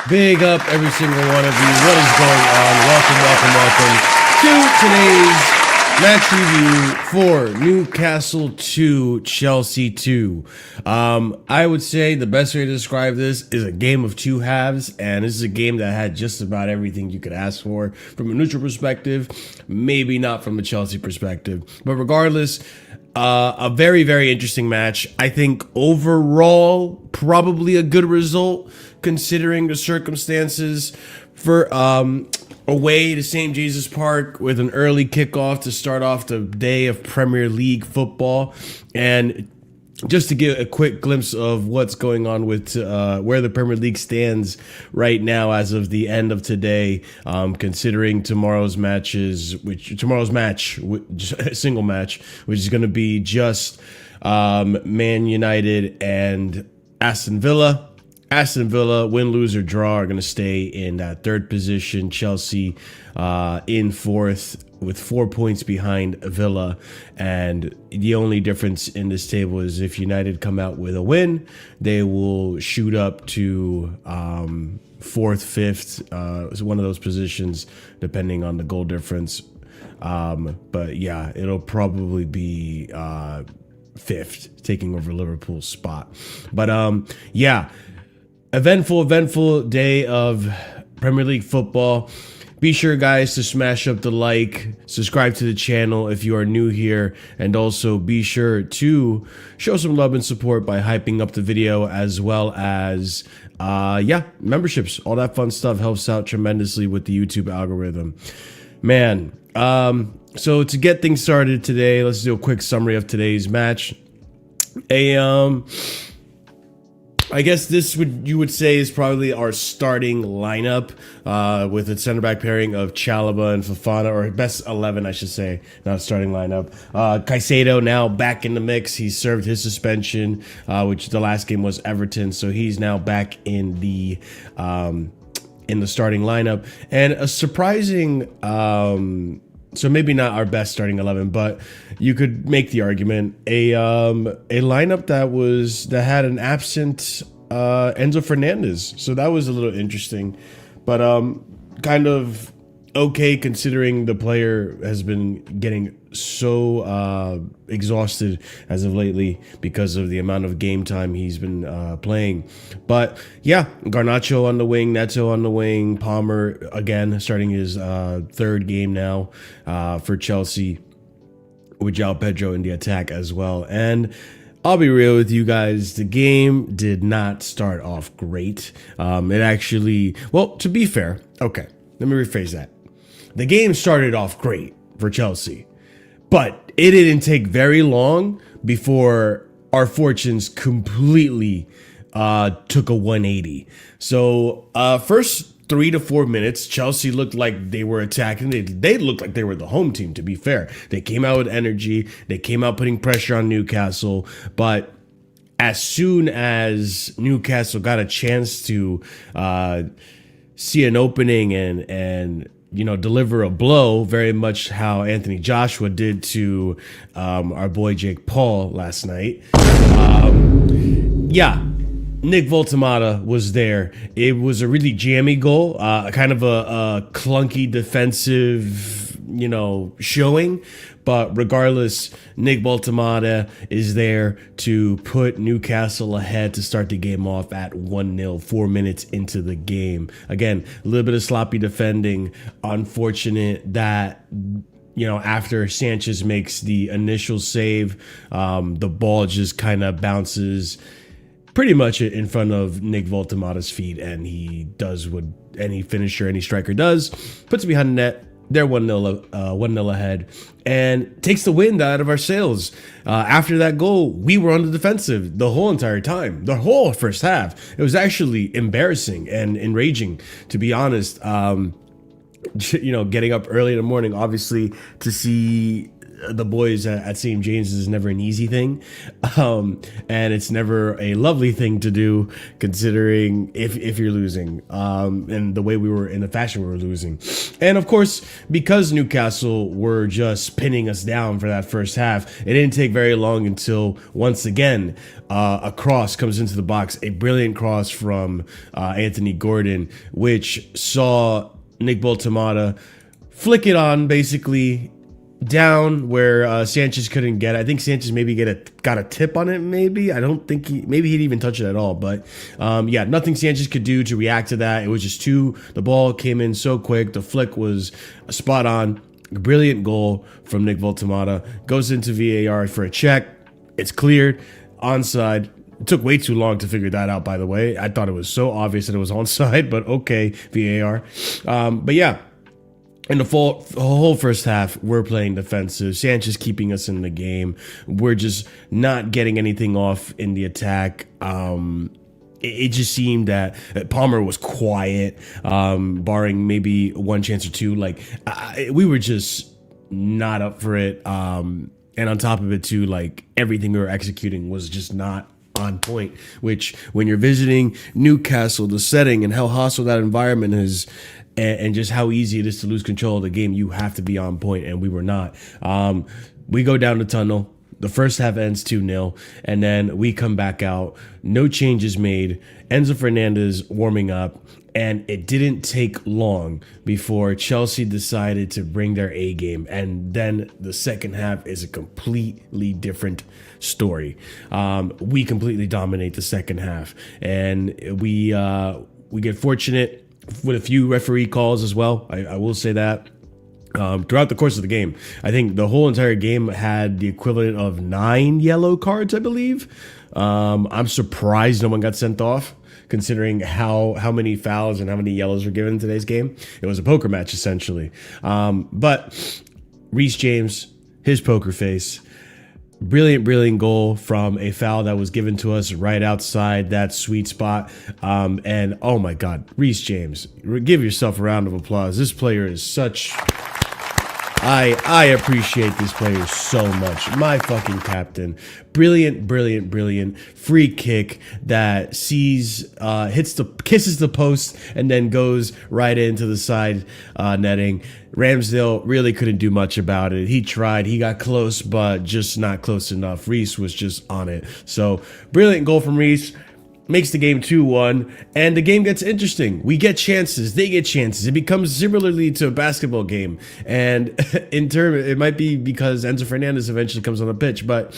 Big up every single one of you. What is going on? Welcome to today's match review for Newcastle 2, Chelsea 2. I would say the best way to describe this is a game of two halves, and this is a game that had just about everything you could ask for from a neutral perspective, maybe not from a Chelsea perspective. But regardless, a very, very interesting match. I think overall, probably a good result considering the circumstances for away to St. Jesus Park with an early kickoff to start off the day of Premier League football. And just to give a quick glimpse of what's going on with where the Premier League stands right now as of the end of today, considering tomorrow's match, single match, which is going to be just Man United and Aston Villa. Aston Villa, win, lose, or draw, are going to stay in that third position. Chelsea in fourth with 4 points behind Villa. And the only difference in this table is if United come out with a win, they will shoot up to fourth, fifth, one of those positions, depending on the goal difference. But yeah, it'll probably be fifth, taking over Liverpool's spot. But yeah. Eventful day of Premier League football. Be sure, guys, to smash up the like, subscribe to the channel if you are new here, and also be sure to show some love and support by hyping up the video, as well as, memberships. All that fun stuff helps out tremendously with the YouTube algorithm. Man, so to get things started today, let's do a quick summary of today's match. I guess you would say is probably our starting lineup with a center back pairing of Chalobah and Fofana, or best 11, I should say, not starting lineup. Caicedo now back in the mix. He served his suspension, which the last game was Everton, so he's now back in the starting lineup. And a surprising, so maybe not our best starting 11, but you could make the argument a lineup that had an absent Enzo Fernandez. So that was a little interesting, but kind of okay considering the player has been getting so exhausted as of lately because of the amount of game time he's been playing. But yeah, Garnacho on the wing, Neto on the wing, Palmer again starting his third game now for Chelsea, with João Pedro in the attack as well. And I'll be real with you guys, the game did not start off great. It actually, well, to be fair, okay, let me rephrase that. The game started off great for Chelsea, but it didn't take very long before our fortunes completely took a 180. So first 3 to 4 minutes, Chelsea looked like they were attacking. They looked like they were the home team, to be fair. They came out with energy. They came out putting pressure on Newcastle. But as soon as Newcastle got a chance to see an opening and deliver a blow, very much how Anthony Joshua did to our boy Jake Paul last night. Nick Voltemata was there. It was a really jammy goal, kind of a clunky defensive, showing. But regardless, Nick Voltemata is there to put Newcastle ahead to start the game off at 1-0, 4 minutes into the game. Again, a little bit of sloppy defending. Unfortunate that after Sanchez makes the initial save, the ball just kind of bounces pretty much in front of Nick Voltemata's feet, and he does what any finisher, any striker does, puts it behind the net. They're 1-0 ahead, and takes the wind out of our sails. After that goal, we were on the defensive the whole entire time, the whole first half. It was actually embarrassing and enraging, to be honest. Getting up early in the morning, obviously, to see the boys at St. James is never an easy thing, and it's never a lovely thing to do, considering if you're losing, and the way we were in the fashion we were losing. And of course, because Newcastle were just pinning us down for that first half, it didn't take very long until once again a cross comes into the box, a brilliant cross from Anthony Gordon, which saw Nick Voltemata flick it on basically down where Sanchez couldn't get it. I think Sanchez maybe got a tip on it. Maybe I don't think maybe he didn't even touch it at all. But nothing Sanchez could do to react to that. It was just the ball came in so quick. The flick was spot on. Brilliant goal from Nick Voltemata. Goes into VAR for a check. It's cleared. Onside. It took way too long to figure that out, by the way. I thought it was so obvious that it was onside, but okay, VAR. In the whole first half, we're playing defensive. Sanchez keeping us in the game. We're just not getting anything off in the attack. It just seemed that Palmer was quiet, barring maybe one chance or two. We were just not up for it. And on top of it, too, everything we were executing was just not on point, which when you're visiting Newcastle, the setting and how hostile that environment is, and just how easy it is to lose control of the game, you have to be on point, and we were not. We go down the tunnel. The first half ends 2-0, and then we come back out. No changes made. Enzo Fernandez warming up, and it didn't take long before Chelsea decided to bring their A game, and then the second half is a completely different story. We completely dominate the second half, and we get fortunate with a few referee calls as well. I will say that. Throughout the course of the game, I think the whole entire game had the equivalent of 9 yellow cards, I believe. I'm surprised no one got sent off, considering how many fouls and how many yellows were given in today's game. It was a poker match, essentially. But Reece James, his poker face, brilliant goal from a foul that was given to us right outside that sweet spot. And oh my God, Reece James, give yourself a round of applause. This player is such... I appreciate this player so much. My fucking captain. Brilliant free kick that kisses the post and then goes right into the side netting. Ramsdale really couldn't do much about it. He tried, he got close, but just not close enough. Reece was just on it. So brilliant goal from Reece. Makes the game 2-1, and the game gets interesting. We get chances, they get chances. It becomes similarly to a basketball game, and it might be because Enzo Fernandez eventually comes on the pitch, but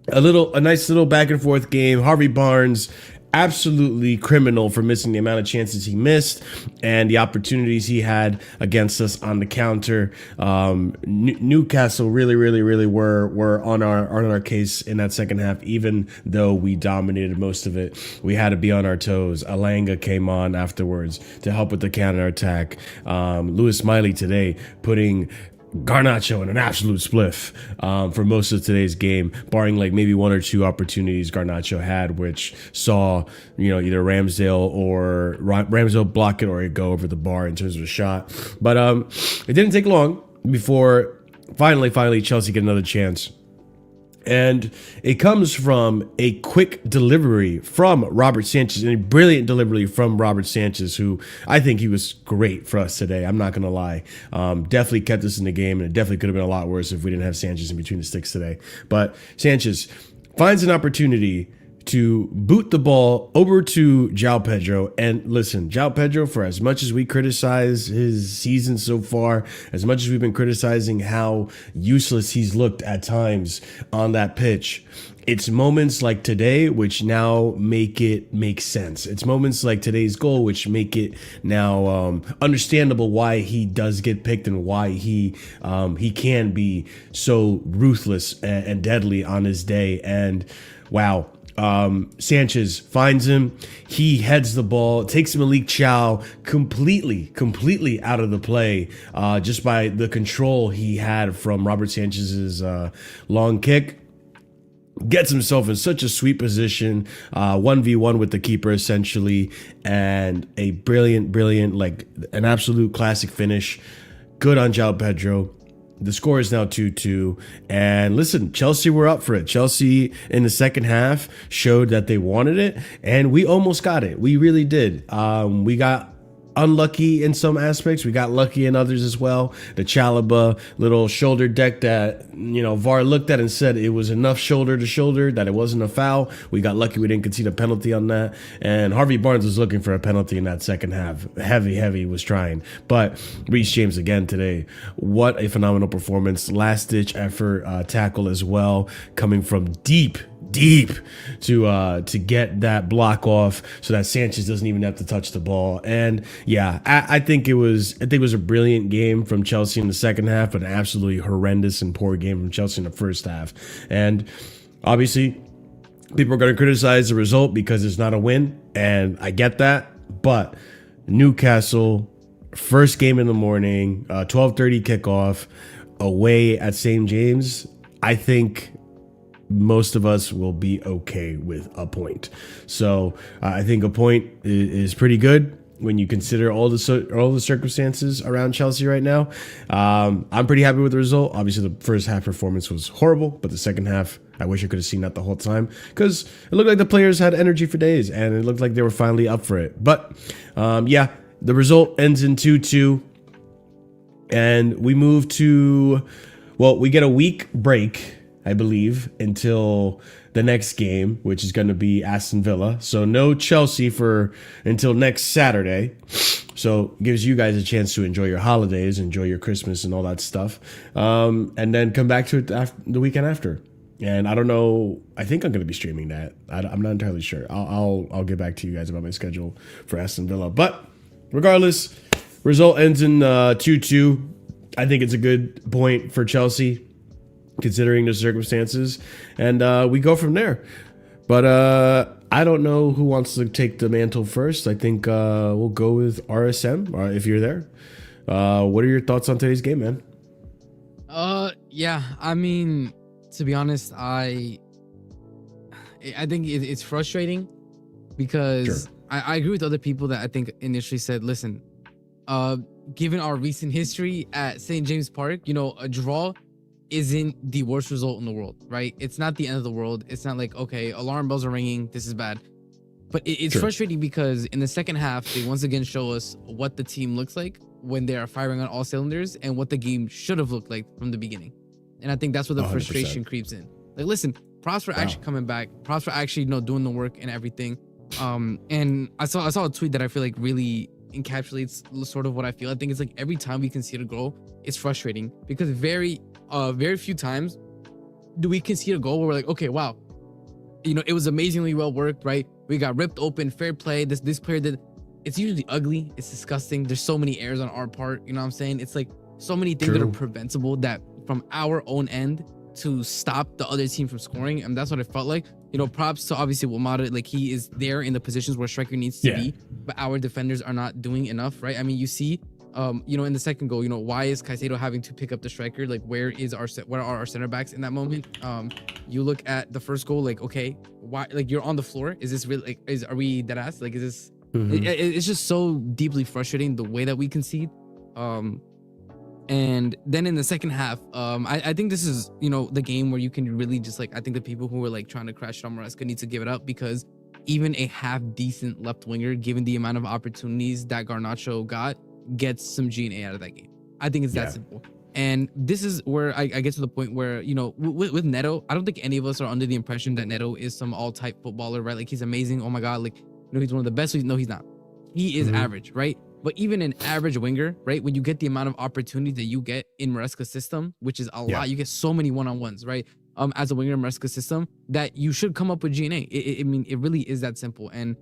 a nice little back and forth game. Harvey Barnes, absolutely criminal for missing the amount of chances he missed and the opportunities he had against us on the counter. Newcastle really were on our case in that second half, even though we dominated most of it. We had to be on our toes. Alanga came on afterwards to help with the counter attack. Lewis Miley today putting Garnacho in an absolute spliff for most of today's game, barring maybe one or two opportunities Garnacho had, which saw either Ramsdale block it or it go over the bar in terms of a shot. But it didn't take long before finally Chelsea get another chance. And it comes from a quick delivery from Robert Sanchez, and a brilliant delivery from Robert Sanchez, who I think he was great for us today. I'm not going to lie. Definitely kept us in the game, and it definitely could have been a lot worse if we didn't have Sanchez in between the sticks today. But Sanchez finds an opportunity to boot the ball over to João Pedro. And listen, João Pedro, for as much as we criticize his season so far, as much as we've been criticizing how useless he's looked at times on that pitch, it's moments like today which now make it make sense. It's moments like today's goal which make it now understandable why he does get picked and why he can be so ruthless and deadly on his day. And wow. Sanchez finds him. He heads the ball, takes Malik Chow completely out of the play, just by the control he had from Robert Sanchez's long kick. Gets himself in such a sweet position, 1v1 with the keeper essentially, and a brilliant, like an absolute classic finish. Good on João Pedro. The score is now 2-2. And listen, Chelsea were up for it. Chelsea in the second half showed that they wanted it, and we almost got it. We really did. We got unlucky in some aspects. We got lucky in others as well. The Chalobah little shoulder deck that, VAR looked at and said it was enough shoulder to shoulder, that it wasn't a foul. We got lucky we didn't concede a penalty on that. And Harvey Barnes was looking for a penalty in that second half. Heavy was trying. But Reece James again today. What a phenomenal performance. Last ditch effort tackle as well, coming from deep to get that block off so that Sanchez doesn't even have to touch the ball. And yeah, I think it was a brilliant game from Chelsea in the second half, but an absolutely horrendous and poor game from Chelsea in the first half. And obviously people are going to criticize the result because it's not a win, and I get that, but Newcastle, first game in the morning, 12:30 kickoff away at St. James, I think most of us will be okay with a point. So I think a point is pretty good when you consider all the circumstances around Chelsea right now. I'm pretty happy with the result. Obviously, the first half performance was horrible, but the second half, I wish I could have seen that the whole time, because it looked like the players had energy for days, and it looked like they were finally up for it. But yeah, the result ends in 2-2, and we move to, we get a week break, I believe, until the next game, which is going to be Aston Villa. So no Chelsea until next Saturday. So it gives you guys a chance to enjoy your holidays, enjoy your Christmas and all that stuff. And then come back to it the weekend after. And I don't know, I think I'm going to be streaming that. I'm not entirely sure. I'll get back to you guys about my schedule for Aston Villa. But regardless, result ends in 2-2. I think it's a good point for Chelsea, considering the circumstances, and we go from there. But I don't know who wants to take the mantle first. I think we'll go with RSM, if you're there. What are your thoughts on today's game, man? Yeah, I mean, to be honest, I think it's frustrating because sure. I agree with other people that I think initially said, listen, given our recent history at St. James Park, a draw isn't the worst result in the world, right? It's not the end of the world. It's not like, okay, alarm bells are ringing, this is bad. But it's sure. frustrating because in the second half, they once again show us what the team looks like when they are firing on all cylinders and what the game should have looked like from the beginning. And I think that's where the 100%. Frustration creeps in. Like, listen, props for actually coming back. Props for actually, doing the work and everything. And I saw a tweet that I feel like really encapsulates sort of what I feel. I think it's like every time we concede a goal, it's frustrating because very few times do we concede a goal where we're like, okay, wow, it was amazingly well worked, right? We got ripped open, fair play. This player did. It's usually ugly. It's disgusting. There's so many errors on our part. You know what I'm saying? It's like so many things that are preventable that from our own end to stop the other team from scoring. And that's what it felt like. Props to obviously Wamada. Like, he is there in the positions where striker needs to be, but our defenders are not doing enough, right? I mean, you see, in the second goal, why is Caicedo having to pick up the striker? Like, where are our center backs in that moment? You look at the first goal, like, okay, why? Like, you're on the floor. Is this really? Like, are we dead ass? Like, is this? It's just so deeply frustrating the way that we concede. And then in the second half, I think this is, the game where you can really just like, I think the people who were like trying to crash it on Maresca need to give it up, because even a half decent left winger, given the amount of opportunities that Garnacho got, gets some G&A out of that game. I think it's that simple. And this is where I get to the point where, with Neto, I don't think any of us are under the impression that Neto is some all-type footballer, right? Like, he's amazing. Oh my God, like, he's one of the best. No, he's not. He is average, right? But even an average winger, right? When you get the amount of opportunities that you get in Maresca's system, which is a lot, you get so many one-on-ones, right? As a winger in Maresca's system, that you should come up with G&A. I mean, it really is that simple. And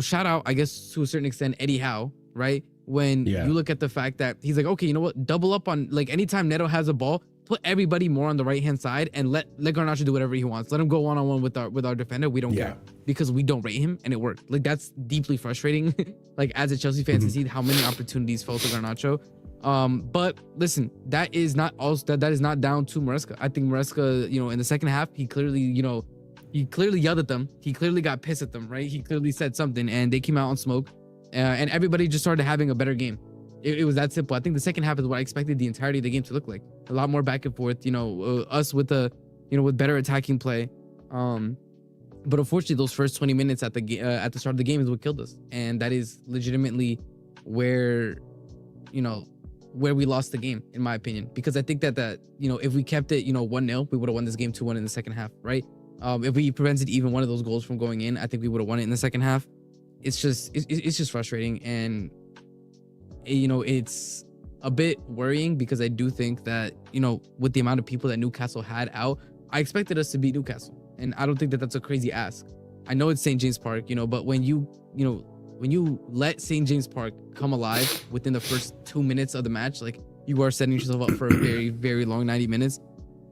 shout out, I guess, to a certain extent, Eddie Howe, right? When you look at the fact that he's like, okay, you know what? Double up on, like, anytime Neto has a ball, put everybody more on the right-hand side and let Garnacho do whatever he wants. Let him go one-on-one with our defender. We don't care, because we don't rate him, and it worked. Like, that's deeply frustrating. Like, as a Chelsea fan, to see how many opportunities fell to Garnacho. But listen, that is not down to Maresca. I think Maresca, in the second half, he clearly yelled at them. He clearly got pissed at them, right? He clearly said something, and they came out on smoke, and everybody just started having a better game. It was that simple. I think the second half is what I expected the entirety of the game to look like. A lot more back and forth, us with with better attacking play. But unfortunately, those first 20 minutes at the start of the game is what killed us. And that is legitimately where we lost the game, in my opinion. Because I think that if we kept it, 1-0, we would have won this game 2-1 in the second half, right? If we prevented even one of those goals from going in, I think we would have won it in the second half. It's just frustrating. And it's a bit worrying, because I do think that, with the amount of people that Newcastle had out, I expected us to beat Newcastle. And I don't think that that's a crazy ask. I know it's St. James Park, but when you let St. James Park come alive within the first 2 minutes of the match, like, you are setting yourself up for a very, very long 90 minutes.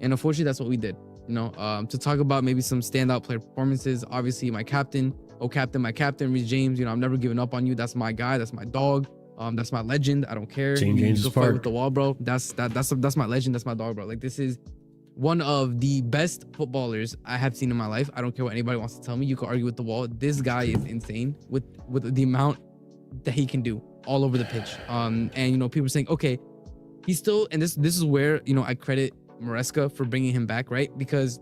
And unfortunately, that's what we did. To talk about maybe some standout player performances, obviously my captain, Reece James, I'm never giving up on you. That's my guy. That's my dog. That's my legend. I don't care. St. James Park with the wall, bro. That's my legend. That's my dog, bro. Like, this is one of the best footballers I have seen in my life. I don't care what anybody wants to tell me. You can argue with the wall. This guy is insane with the amount that he can do all over the pitch. And people are saying, okay, he's still, and this is where I credit Maresca for bringing him back, right? Because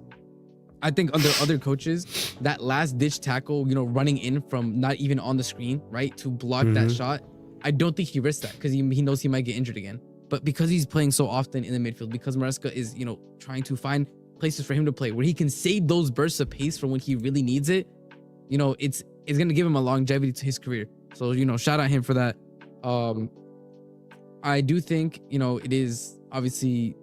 I think under other coaches, that last ditch tackle, running in from not even on the screen, right, to block that shot, I don't think he risks that, because he knows he might get injured again. But because he's playing so often in the midfield, because Maresca is, trying to find places for him to play where he can save those bursts of pace for when he really needs it, it's going to give him a longevity to his career. So, shout out him for that. I do think, it is obviously,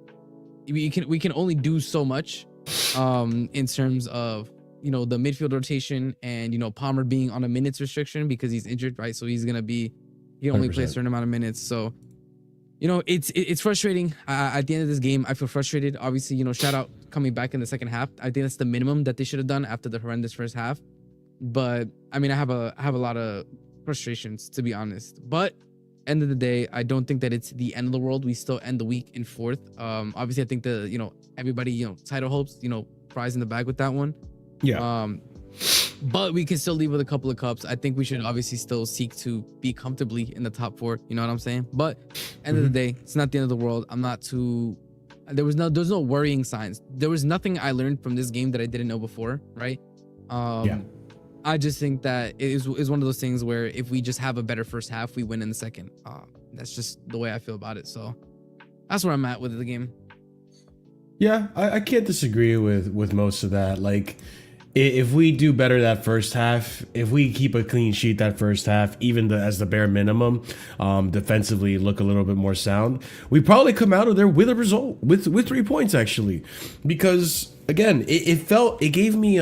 we can only do so much in terms of, the midfield rotation and, Palmer being on a minutes restriction because he's injured, right? So he's going to be, he only 100%. plays a certain amount of minutes. So, it's frustrating. At the end of this game, I feel frustrated. Obviously, shout out coming back in the second half. I think that's the minimum that they should have done after the horrendous first half. But I mean, I have a lot of frustrations, to be honest. But end of the day, I don't think that it's the end of the world. We still end the week in fourth. Obviously, I think everybody, title hopes, prize in the bag with that one. Yeah. But we can still leave with a couple of cups. I think we should obviously still seek to be comfortably in the top four. You know what I'm saying? But end of the day, it's not the end of the world. I'm not too. There's no worrying signs. There was nothing I learned from this game that I didn't know before, right? I just think that it is one of those things where if we just have a better first half, we win in the second. That's just the way I feel about it. So that's where I'm at with the game. Yeah, I can't disagree with most of that. Like, if we do better that first half, if we keep a clean sheet that first half, even as the bare minimum, defensively look a little bit more sound, we probably come out of there with a result, with 3 points actually, because again, it gave me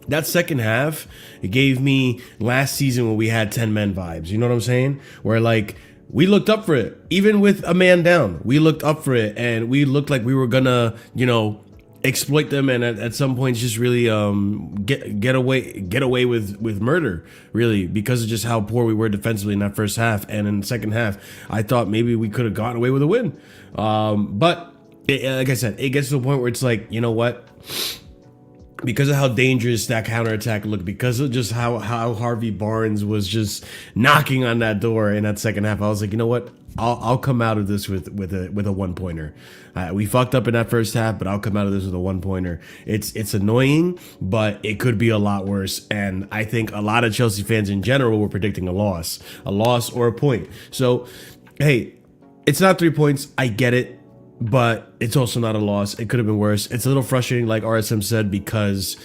that second half, it gave me last season when we had 10 men vibes. You know what I'm saying? Where like we looked up for it, even with a man down, we looked up for it, and we looked like we were gonna, exploit them, and at some points just really get away with murder, really, because of just how poor we were defensively in that first half. And in the second half, I thought maybe we could have gotten away with a win, but like I said, it gets to the point where it's like, you know what, because of how dangerous that counterattack looked, because of just how Harvey Barnes was just knocking on that door in that second half, I was like, you know what? I'll come out of this with a 1-pointer. We fucked up in that first half, but I'll come out of this with a 1-pointer. It's annoying, but it could be a lot worse. And I think a lot of Chelsea fans in general were predicting a loss or a point. So, hey, it's not 3 points. I get it. But it's also not a loss. It could have been worse. It's a little frustrating, like RSM said, because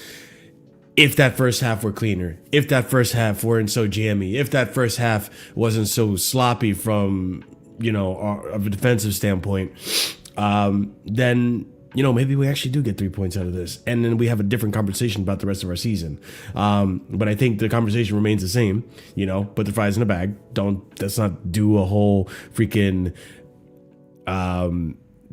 if that first half were cleaner, if that first half weren't so jammy, if that first half wasn't so sloppy from, of a defensive standpoint, then, maybe we actually do get 3 points out of this. And then we have a different conversation about the rest of our season. But I think the conversation remains the same, put the fries in the bag. Let's not do a whole freaking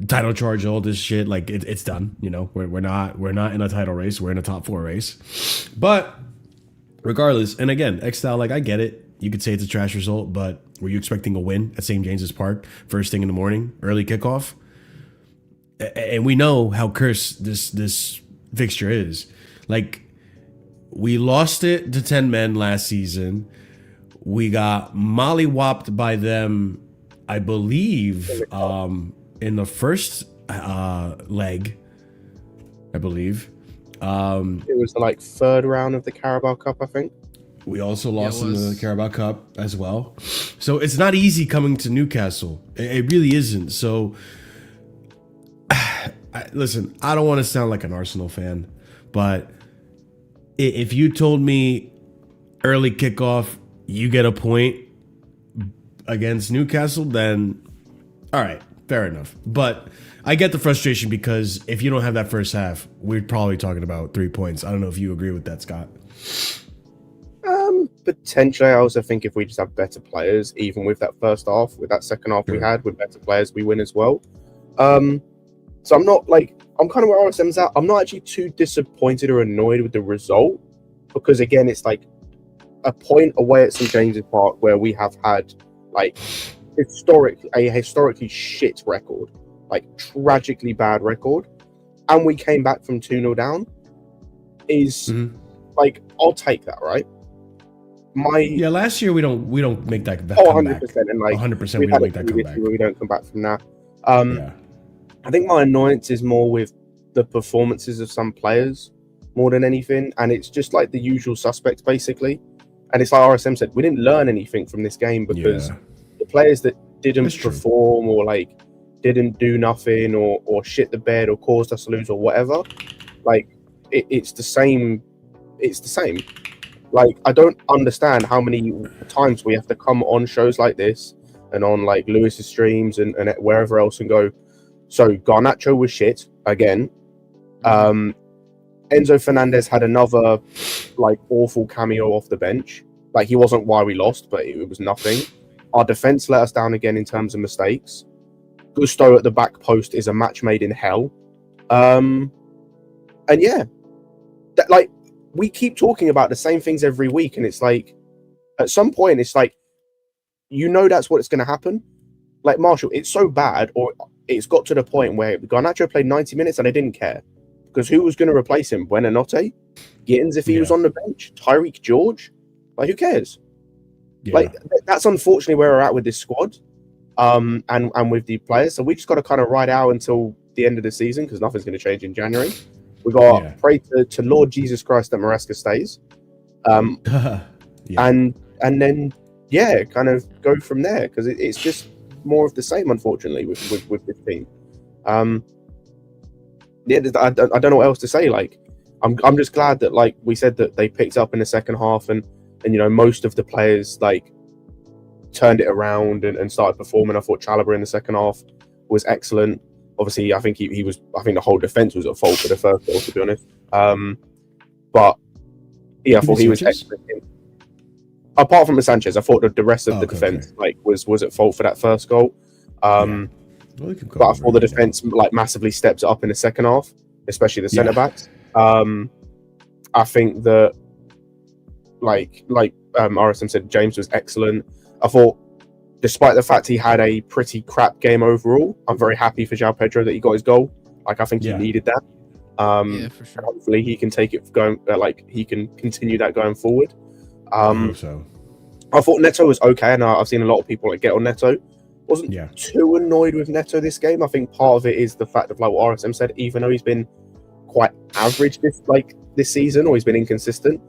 title charge, all this shit. Like it's done. We're not in a title race. We're in a top 4 race. But regardless, and again, X-Style, like I get it. You could say it's a trash result, but were you expecting a win at St. James's Park first thing in the morning, early kickoff? And we know how cursed this fixture is. Like we lost it to 10 men last season. We got mollywopped by them, I believe, in the first leg, I believe. It was the third round of the Carabao Cup, I think. We also lost in the Carabao Cup as well. So it's not easy coming to Newcastle. It really isn't. So, listen, I don't want to sound like an Arsenal fan, but if you told me early kickoff, you get a point against Newcastle, then all right. Fair enough. But I get the frustration because if you don't have that first half, we're probably talking about 3 points. I don't know if you agree with that, Scott. Potentially. I also think if we just have better players, even with that first half, with that second half we had, with better players, we win as well. So I'm not I'm kind of where RSM's at. I'm not actually too disappointed or annoyed with the result because, again, it's a point away at St. James's Park where we have had historically shit record, tragically bad record, and we came back from 2-0 down is I'll take that, right? Last year we don't make that 100%, and 100% we don't make that comeback. We don't come back from that. I think my annoyance is more with the performances of some players more than anything, and it's just the usual suspects basically. And it's like RSM said, we didn't learn anything from this game because the players that didn't perform or didn't do nothing or shit the bed or caused us to lose or whatever, it's the same. It's the same. I don't understand how many times we have to come on shows like this and on Lewis's streams and wherever else and go, so Garnacho was shit again. Enzo Fernandez had another awful cameo off the bench. He wasn't why we lost, but it was nothing. Our defense let us down again in terms of mistakes. Gusto at the back post is a match made in hell. And yeah, we keep talking about the same things every week, and it's at some point it's that's what's going to happen. Marshall, it's so bad, or it's got to the point where Garnacho played 90 minutes and I didn't care because who was going to replace him? Buonanotte, Gittins if he was on the bench, Tyreek George, who cares? That's unfortunately where we're at with this squad, and with the players. So we just got to kind of ride out until the end of the season because nothing's going to change in January. We got to pray to Lord Jesus Christ that Maresca stays, and then kind of go from there because it's just more of the same, unfortunately, with this team. I don't know what else to say. I'm just glad that we said that they picked up in the second half and most of the players turned it around and started performing. I thought Chalobah in the second half was excellent. Obviously, I think he was. I think the whole defense was at fault for the first goal, to be honest. But yeah, I thought he was excellent. Apart from the Sanchez, I thought that the rest of the defense was at fault for that first goal. But I thought the defense massively stepped it up in the second half, especially the centre backs. I think that RSM said, James was excellent. I thought, despite the fact he had a pretty crap game overall, I'm very happy for João Pedro that he got his goal. I think he needed that. Yeah, for And sure. hopefully he can take it going, like he can continue that going forward. I hope so. I thought Neto was okay, and I've seen a lot of people like get on Neto. Wasn't Yeah. too annoyed with Neto this game. I think part of it is the fact of like what RSM said, even though he's been quite average this season, or he's been inconsistent,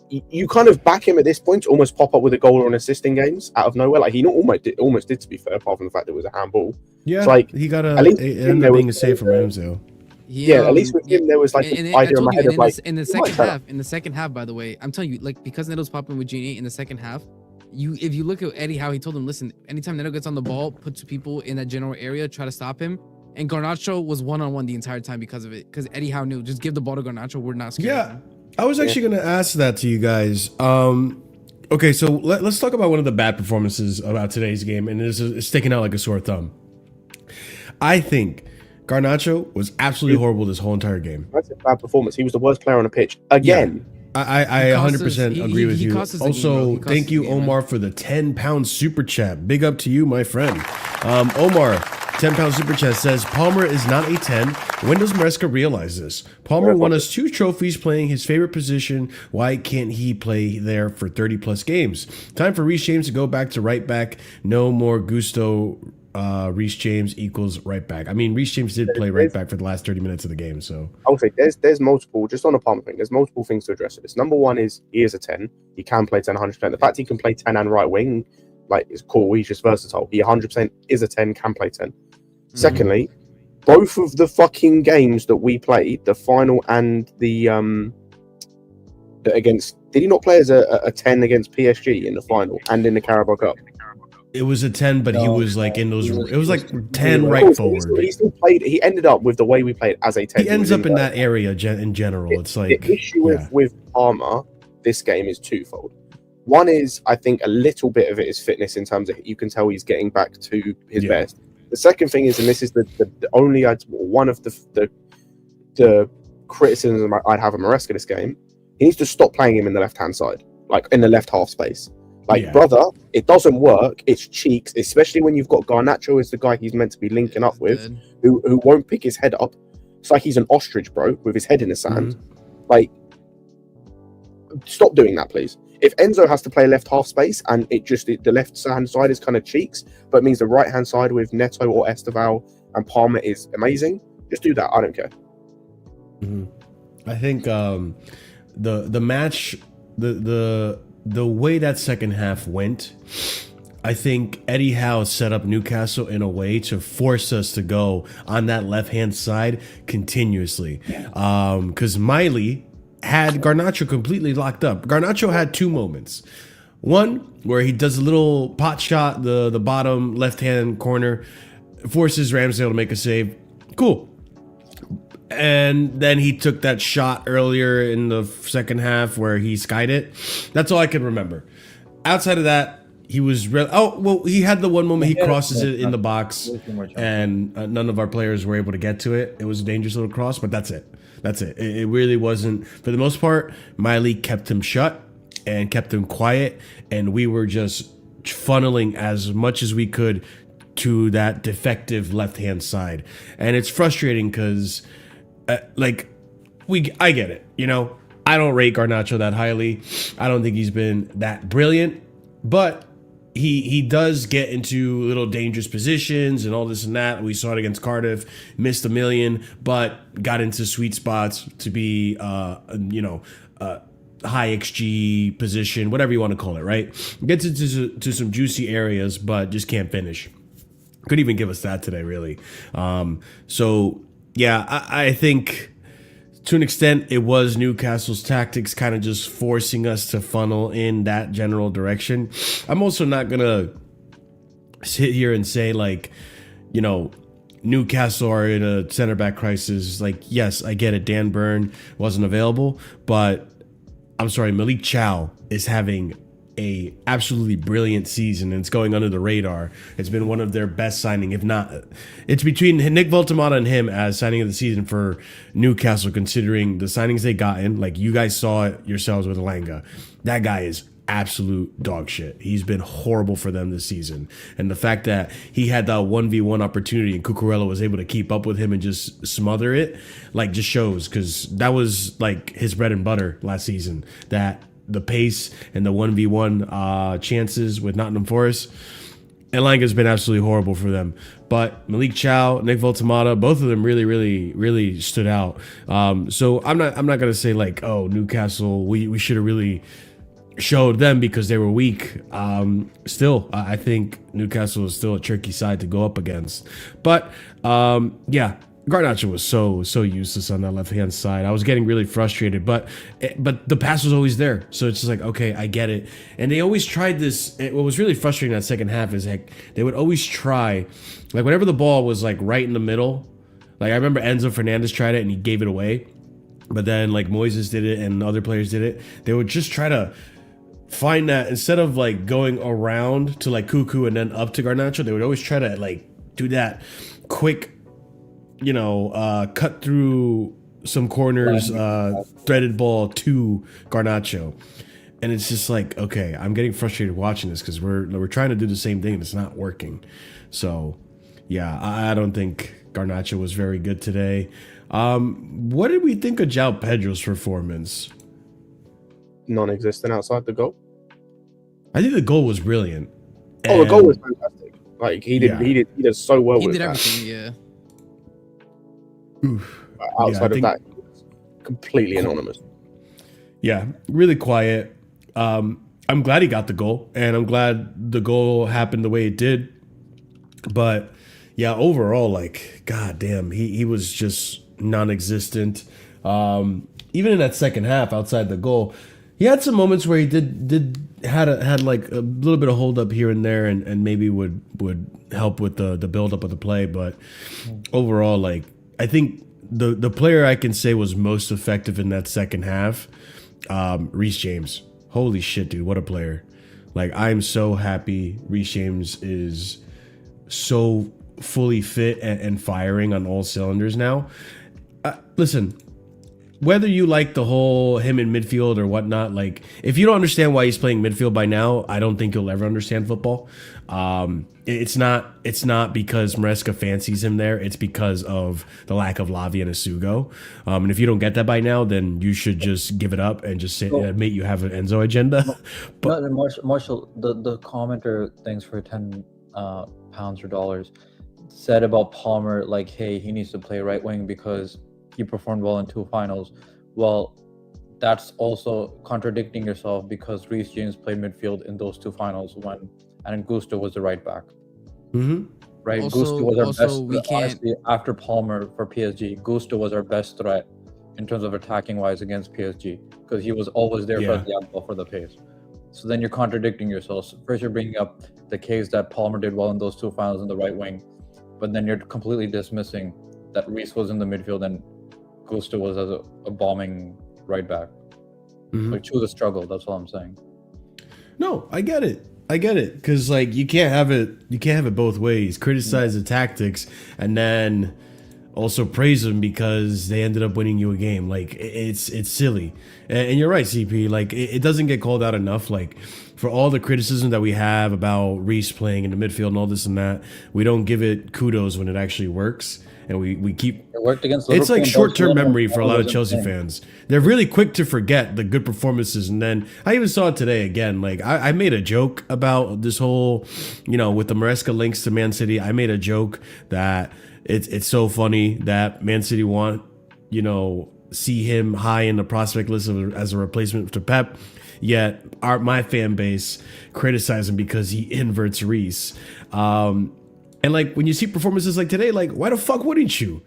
you kind of back him at this point to almost pop up with a goal or an assist in games out of nowhere. Like he almost did, to be fair, apart from the fact that it was a handball. Yeah, it's like he got at least it ended up being a save from Ramsdale. Yeah, at least with him there was like an idea in my head of like in the second half, by the way, I'm telling you, like because Neto's popping with Genie in the second half, if you look at Eddie Howe, he told him, listen, anytime Neto gets on the ball, put two people in that general area, try to stop him. And Garnacho was one-on-one the entire time because of it. Because Eddie Howe knew, just give the ball to Garnacho. We're not scared of him. I was actually going to ask that to you guys. Okay, so let's talk about one of the bad performances about today's game, and it's sticking out like a sore thumb. I think Garnacho was absolutely horrible this whole entire game. That's a bad performance. He was the worst player on the pitch again. Yeah. I 100% agree with you. Also, thank you, Omar, for the 10-pound super chat. Big up to you, my friend. Omar, 10-pound super chat says, Palmer is not a 10. When does Maresca realize this? Palmer won us 2 trophies playing his favorite position. Why can't he play there for 30-plus games? Time for Reece James to go back to right back. No more Gusto. Reece James equals right back. I mean, Reece James did play right back for the last 30 minutes of the game. So I would say there's multiple, just on a Palmer thing, there's multiple things to address with this. Number one is he is a 10. He can play 10 100%. The fact he can play 10 and right wing, like, is cool. He's just versatile. He 100% is a 10, can play 10. Secondly, both of the fucking games that we played, the final and the against, did he not play as a 10 against PSG in the final and in the Carabao Cup? it was a 10, but he was like in those. It was like 10 right forward. He still played. He ended up with the way we played as a 10. He ends up in that area in general. It's like the issue with Palmer this game is twofold. One is, I think, a little bit of it is fitness in terms of you can tell he's getting back to his best. The second thing is, and this is the only one of the criticism I'd have of Maresca this game, he needs to stop playing him in the left-hand side, like in the left half space. Like, brother, it doesn't work. It's cheeks, especially when you've got Garnacho as the guy he's meant to be linking up with, who won't pick his head up. It's like he's an ostrich, bro, with his head in the sand. Like, stop doing that, please. If Enzo has to play left half space and the left hand side is kind of cheeks, but it means the right hand side with Neto or Esteval and Palmer is amazing, just do that. I don't care. I think the match, the way that second half went, I think Eddie Howe set up Newcastle in a way to force us to go on that left hand side continuously, because Miley had Garnacho completely locked up. Garnacho had two moments. One where he does a little pot shot, the bottom left-hand corner, forces Ramsdale to make a save. Cool. And then he took that shot earlier in the second half where he skied it. That's all I can remember. Outside of that, he was he had the one moment he crosses it in the box and none of our players were able to get to it. It was a dangerous little cross, but that's it. That's it. It really wasn't, for the most part, Miley kept him shut and kept him quiet, and we were just funneling as much as we could to that defective left-hand side. And it's frustrating because, I get it, you know? I don't rate Garnacho that highly. I don't think he's been that brilliant, but he does get into little dangerous positions and all this and that. We saw it against Cardiff, missed a million, but got into sweet spots to be, high XG position, whatever you want to call it, right? Gets into some juicy areas, but just can't finish. Couldn't even give us that today, really. I think to an extent, it was Newcastle's tactics kind of just forcing us to funnel in that general direction. I'm also not going to sit here and say, Newcastle are in a center back crisis. Like, yes, I get it. Dan Burn wasn't available, but I'm sorry, Malik Chow is having a absolutely brilliant season, and it's going under the radar. It's been one of their best signing, if not, it's between Nick Voltamata and him as signing of the season for Newcastle, considering the signings they got in. Like, you guys saw it yourselves with Langa. That guy is absolute dog shit. He's been horrible for them this season. And the fact that he had that 1v1 opportunity and Cucurella was able to keep up with him and just smother it, like, just shows, because that was like his bread and butter last season. That the pace and the 1v1 chances with Nottingham Forest. Elanga's been absolutely horrible for them. But Malik Chow, Nick Voltamata, both of them really stood out. So I'm not gonna say like, oh, Newcastle, we should have really showed them because they were weak. Still, I think Newcastle is still a tricky side to go up against. But yeah, Garnacho was so useless on that left-hand side. I was getting really frustrated, but the pass was always there. So it's just like, okay, I get it. And they always tried this. What was really frustrating that second half is like they would always try, like whenever the ball was like right in the middle. Like I remember Enzo Fernandez tried it and he gave it away. But then like Moises did it and other players did it. They would just try to find that instead of like going around to like Cuckoo and then up to Garnacho, they would always try to like do that quick, you know, cut through some corners, threaded ball to Garnacho. And it's just like, okay, I'm getting frustrated watching this because we're trying to do the same thing and it's not working. So, yeah, I don't think Garnacho was very good today. What did we think of João Pedro's performance? Non-existent outside the goal. I think the goal was brilliant. Oh, the goal was fantastic. Like he did so well He with did that. everything, yeah. Oof. Outside of that, he was completely anonymous. Yeah, really quiet. I'm glad he got the goal, and I'm glad the goal happened the way it did. But yeah, overall, like, goddamn, he was just non-existent. Even in that second half, outside the goal, he had some moments where he had like a little bit of hold up here and there, and maybe would help with the build up of the play. But overall, like, I think the player I can say was most effective in that second half, Reece James. Holy shit, dude, what a player. Like, I'm so happy Reece James is so fully fit and firing on all cylinders now. Listen, whether you like the whole him in midfield or whatnot, like, if you don't understand why he's playing midfield by now, I don't think you'll ever understand football. It's not because Maresca fancies him there. It's because of the lack of Lavia and Asugo. And if you don't get that by now, then you should just give it up and just say, admit you have an Enzo agenda. But Marshall, the commenter, thanks for £10 or dollars, said about Palmer, like, hey, he needs to play right wing because he performed well in 2 finals. Well, that's also contradicting yourself because Reece James played midfield in those 2 finals and Gusto was the right back. Mm-hmm. Right, Also, Gusto was our also, best. Honestly, after Palmer for PSG, Gusto was our best threat in terms of attacking wise against PSG because he was always there for the pace. So then you're contradicting yourselves. First, you're bringing up the case that Palmer did well in those 2 finals in the right wing, but then you're completely dismissing that Reece was in the midfield and Gusto was as a bombing right back. Mm-hmm. Like, choose a struggle. That's all I'm saying. No, I get it. Because, like, you can't have it both ways. Criticize the tactics and then also praise them because they ended up winning you a game. Like, it's silly. And you're right, CP. Like, it doesn't get called out enough. Like, for all the criticism that we have about Reece playing in the midfield and all this and that, we don't give it kudos when it actually works. And we keep It worked against it's Liverpool like and short-term Barcelona. memory for a lot of That was Chelsea insane. fans. They're really quick to forget the good performances. And then I even saw it today again. Like, I made a joke about this whole, you know, with the Maresca links to Man City. I made a joke that it's so funny that Man City want, you know, see him high in the prospect list as a replacement for Pep. Yet my fan base criticize him because he inverts Reece. And, like, when you see performances like today, like, why the fuck wouldn't you?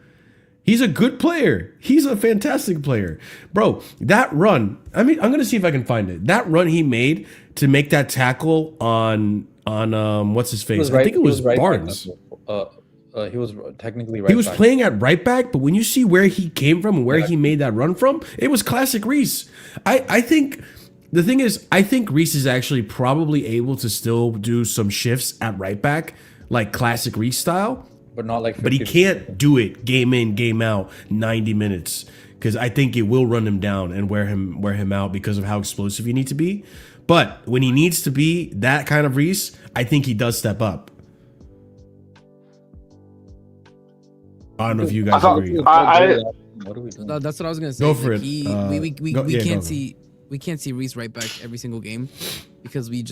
He's a good player. He's a fantastic player. Bro, that run, I mean, I'm going to see if I can find it. That run he made to make that tackle on what's his face? I think it was Barnes. He was technically right. He was back. playing at right back, but when you see where he came from and where he made that run from, it was classic Reece. I think the thing is, I think Reece is actually probably able to still do some shifts at right back, like classic Reece style, but not like. but he can't do it game in, game out, 90 minutes, because I think it will run him down and wear him out because of how explosive you need to be. But when he needs to be that kind of Reese, I think he does step up. I don't know if you guys agree. What are we doing? That's what I was gonna say. Go for Like, it. We can't see Reese right back every single game because he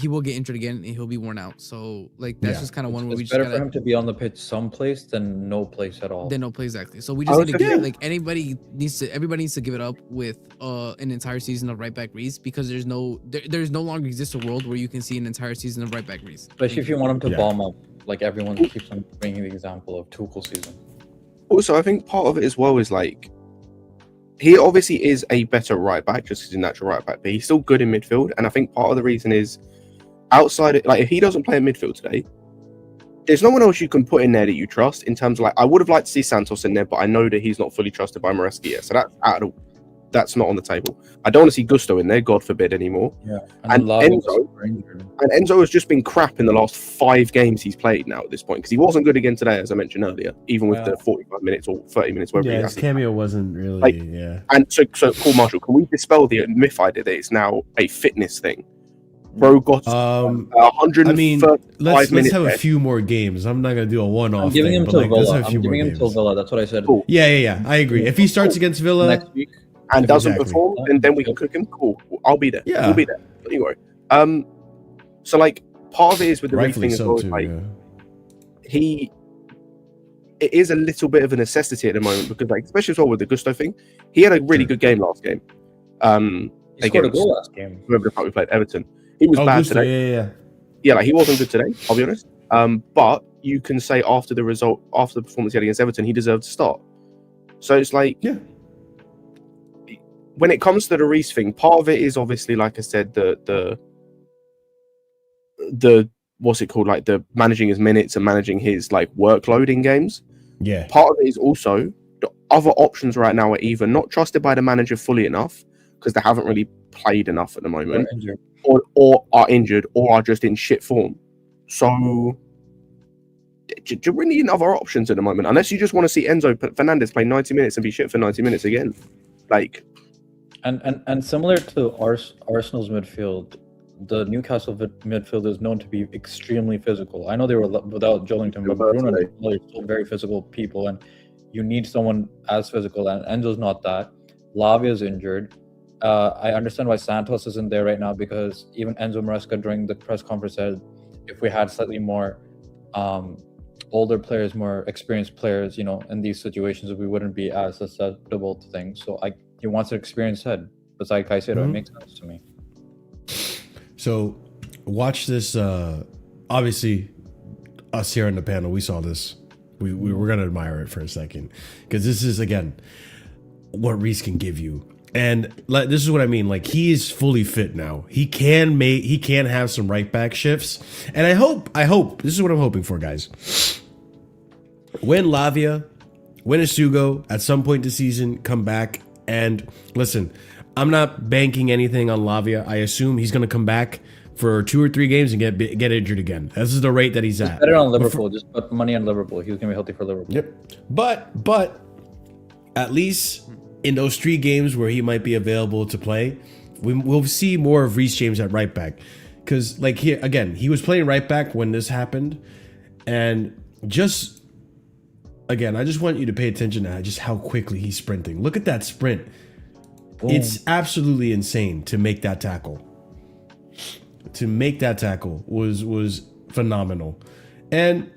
will get injured again and he'll be worn out. So like that's just kind of one where we It's just better gotta for him to be on the pitch someplace than no place at all. then no play exactly. So we just need to give like everybody needs to give it up with an entire season of right back Reese because there's no longer exists a world where you can see an entire season of right back Reese. Especially if you want him to bomb up, like everyone keeps on bringing the example of Tuchel season. Also, I think part of it as well is like he obviously is a better right back just because he's a natural right back, but he's still good in midfield. And I think part of the reason is outside of, like if he doesn't play in midfield today, there's no one else you can put in there that you trust in terms of like I would have liked to see Santos in there, but I know that he's not fully trusted by Maresca yet. So that's not on the table. I don't want to see Gusto in there, God forbid, anymore. Yeah, And Enzo has just been crap in the last 5 games he's played now at this point because he wasn't good again today, as I mentioned earlier, even with the 45 minutes or 30 minutes. Whatever his cameo wasn't really. Like, and so Paul Marshall, can we dispel the myth idea that it's now a fitness thing? Bro got 135 I mean, let's minutes. have a few more games. I'm not gonna do a one-off. I'm giving him but till like, let's Villa. have a few I'm giving more him till games. Villa. That's what I said. Cool. Yeah. I agree. If he starts against Villa Next week. And doesn't Exactly. perform, then we can cook him. Cool. I'll be there. Yeah. We'll be there. Don't you worry. So like part of it is with the Reece rightfully thing as so well. too. Like Yeah. it is a little bit of a necessity at the moment because like especially as well with the Gusto thing, he had a really good game last game. He scored a goal last game. Whoever the fuck we played, Everton. He was bad Gusto, today. Yeah, like he wasn't good today. I'll be honest. But you can say after the performance he had against Everton, he deserved to start. So it's like, when it comes to the Reece thing, part of it is obviously, like I said, the what's it called, like the managing his minutes and managing his like workload in games. Yeah. Part of it is also the other options right now are either not trusted by the manager fully enough because they haven't really played enough at the moment, or are injured, or are just in shit form. So do you really need other options at the moment? Unless you just want to see Enzo Fernandez play 90 minutes and be shit for 90 minutes again. Like, and similar to Arsenal's midfield, the Newcastle midfield is known to be extremely physical. I know they were without Joelinton, but Bruno and Ronaldo are still very physical people, and you need someone as physical. And Enzo's not that. Lavia's injured. I understand why Santos isn't there right now because even Enzo Maresca during the press conference said if we had slightly more older players, more experienced players, you know, in these situations, we wouldn't be as susceptible to things. So he wants an experienced head beside Caicedo. It makes sense to me. So watch this. Obviously, us here on the panel, we saw this. We were gonna admire it for a second because this is again what Reece can give you. And like, this is what I mean. Like, he is fully fit now. He can have some right back shifts. And I hope this is what I'm hoping for, guys. When Lavia, when Isugo at some point this season come back, and listen, I'm not banking anything on Lavia. I assume he's going to come back for 2 or 3 games and get injured again. This is the rate that he's at. Better on Liverpool. Just put money on Liverpool. He's going to be healthy for Liverpool. Yep. But at least in those 3 games where he might be available to play, we'll see more of Reece James at right back. Because, like, here again, he was playing right back when this happened. And just, again, I just want you to pay attention to just how quickly he's sprinting. Look at that sprint. Boom. It's absolutely insane to make that tackle. To make that tackle was phenomenal. And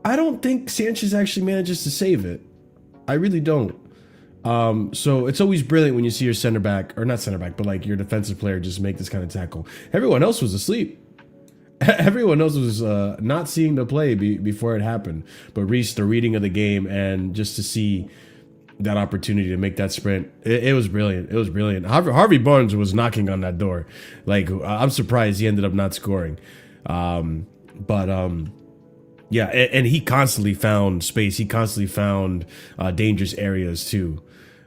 I don't think Sanchez actually manages to save it. I really don't. So it's always brilliant when you see your center back, or not center back, but like your defensive player just make this kind of tackle. Everyone else was asleep. Everyone else was not seeing the play before it happened. But Reece, the reading of the game, and just to see that opportunity to make that sprint, it was brilliant. It was brilliant. Harvey Barnes was knocking on that door. Like, I'm surprised he ended up not scoring. Yeah, and he constantly found space. He constantly found dangerous areas too.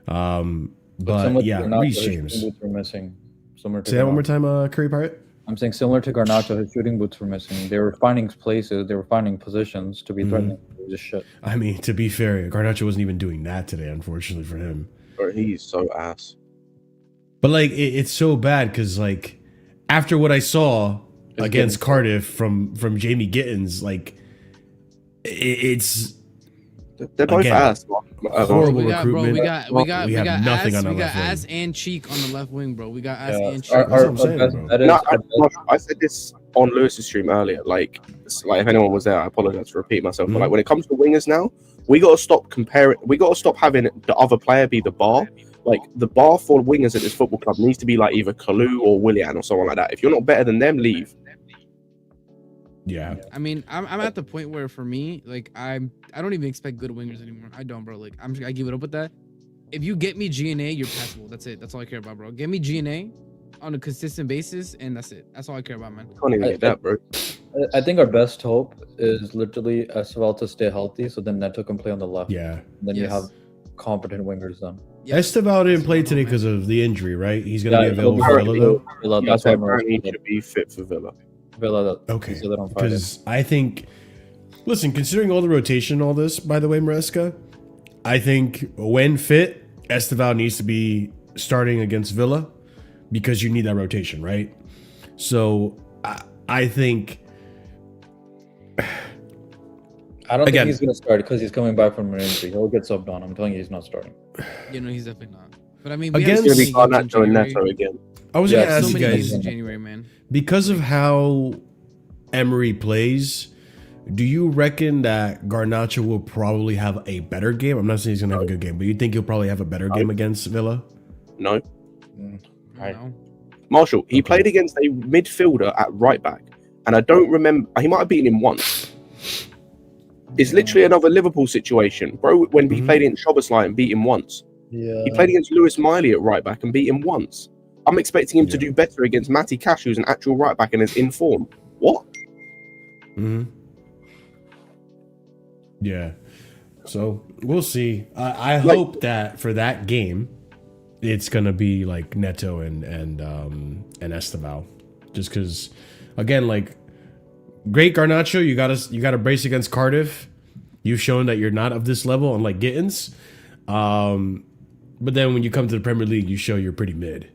But yeah, Reece James. Boots were missing. Say that one more time, Curry Pirate. I'm saying similar to Garnacho, his shooting boots were missing. They were finding places, they were finding positions to be threatening. Just shit. I mean, to be fair, Garnacho wasn't even doing that today, unfortunately for him. Bro, he's so ass. But like it's so bad because like after what I saw against Cardiff from Jamie Gittins, like it's They're both again, ass. horrible we got, bro. recruitment. We have got nothing ass. on our We got left wing. ass and cheek on the left wing, bro. We got ass Yeah, and cheek. That's what I'm saying, bro. No, I said this on Lewis's stream earlier. Like if anyone was there, I apologize for repeating myself. But like when it comes to wingers now, we got to stop comparing. We got to stop having the other player be the bar. Like the bar for wingers at this football club needs to be like either Kalu or Willian or someone like that. If you're not better than them, leave. Yeah. I mean, I'm at the point where for me, like I don't even expect good wingers anymore. I don't, bro. Like I give it up with that. If you get me GNA, you're passable. That's it. That's all I care about, bro. Get me GNA on a consistent basis, and that's it. That's all I care about, man. Can't even get that, bro. I think our best hope is literally Esteval to stay healthy, so then Neto can play on the left. Yeah. And then you have competent wingers then. Esteval didn't play today because of the injury, right? He's gonna be available for Villa though. Villa, Yeah, that's so why apparently he should be fit for Villa. Villa. Okay. Said that on Friday. Because I think, listen, considering all the rotation, all this, by the way, Maresca, I think when fit, Esteval needs to be starting against Villa because you need that rotation, right? So I think. I don't Again. think he's going to start because he's coming back from an injury. He'll get subbed on. I'm telling you, he's not starting. You know, he's definitely not. But I mean, Against- we have It's so gonna many be games in Garnacho and January. Neto again. I was Yeah, gonna ask So you many games guys in January, man. because of how Emery plays. Do you reckon that Garnacho will probably have a better game? I'm not saying he's gonna have a good game, but you think he'll probably have a better game against Villa? No, I don't know. Marshall. He played against a midfielder at right back, and I don't remember. He might have beaten him once. It's literally another Liverpool situation, bro. When he played against Szoboszlai and beat him once. Yeah. He played against Lewis Miley at right back and beat him once. I'm expecting him to do better against Matty Cash, who's an actual right back and is in form. What? Mm-hmm. Yeah. So we'll see. I hope that for that game, it's gonna be like Neto and Esteval, just because, again, like great Garnacho, you gotta brace against Cardiff. You've shown that you're not of this level, unlike Gittins. But then when you come to the Premier League, you show you're pretty mid.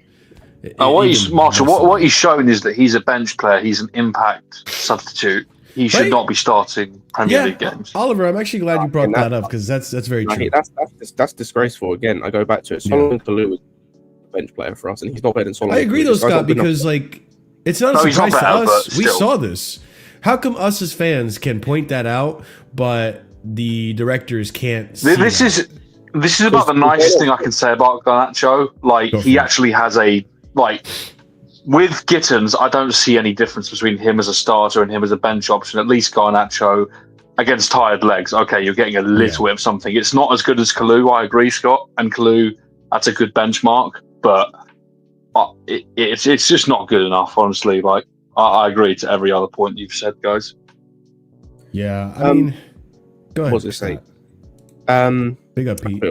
What he's shown is that he's a bench player. He's an impact substitute. He should not be starting Premier League games. Oliver, I'm actually glad you brought that up because that's very true. That's disgraceful. Again, I go back to it. Solomon Kalou was a bench player for us, and he's not better than Solomon. I agree, Kalou. though, This guy's Scott, not good because enough. like it's not a he's not surprise to better, us. but We still. saw this. How come us as fans can point that out, but the directors can't? See This that? is about the nicest thing I can say about Garnacho. Like Go for he it. actually has with Gittins, I don't see any difference between him as a starter and him as a bench option. At least Garnacho against tired legs. Okay, you're getting a little bit of something. It's not as good as Kalou, I agree, Scott. And Kalou, that's a good benchmark, but it's just not good enough, honestly. Like I agree to every other point you've said, guys. Yeah, I mean, go ahead. What was I saying? Big up, Pete.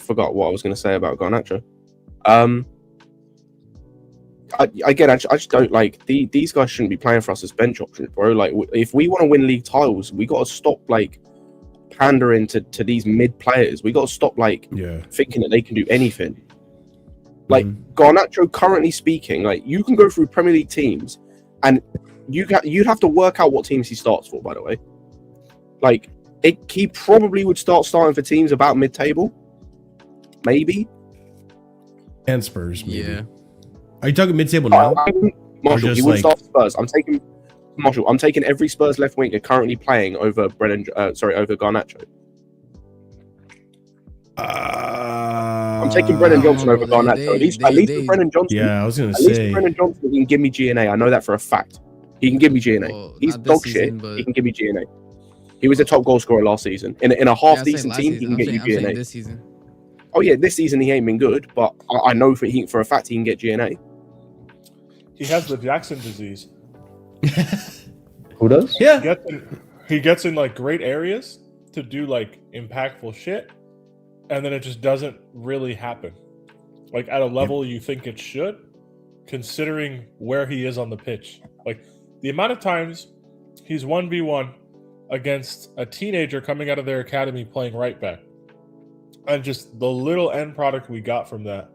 Forgot what I was going to say about Garnacho. I just don't like these guys shouldn't be playing for us as bench options, bro. Like if we want to win league titles, we got to stop like pandering to these mid players. We got to stop like thinking that they can do anything. Like Garnacho, currently speaking, like you can go through Premier League teams, and you'd have to work out what teams he starts for. By the way, like he probably would starting for teams about mid-table, maybe. And Spurs, maybe. Yeah. Are you talking mid-table now? Marshall, just he would like- start Spurs. I'm taking every Spurs left winger currently playing over over Garnacho. I'm taking Brennan Johnson over Garnacho. At least with Brennan Johnson. Yeah, I was gonna At least say. with Brennan Johnson, he can give me GNA. I know that for a fact. He can give me GNA. Well, He's not this dog season, shit. but- He can give me GNA. He was the top goal scorer last season. In a half decent team, he can get you I'm saying GNA. this season. Oh yeah, this season he ain't been good, but I know for a fact he can get GNA. He has the Jackson disease. Who does? Yeah. He gets in like great areas to do like impactful shit, and then it just doesn't really happen. Like at a level you think it should, considering where he is on the pitch. Like the amount of times he's 1v1 against a teenager coming out of their academy playing right back. And just the little end product we got from that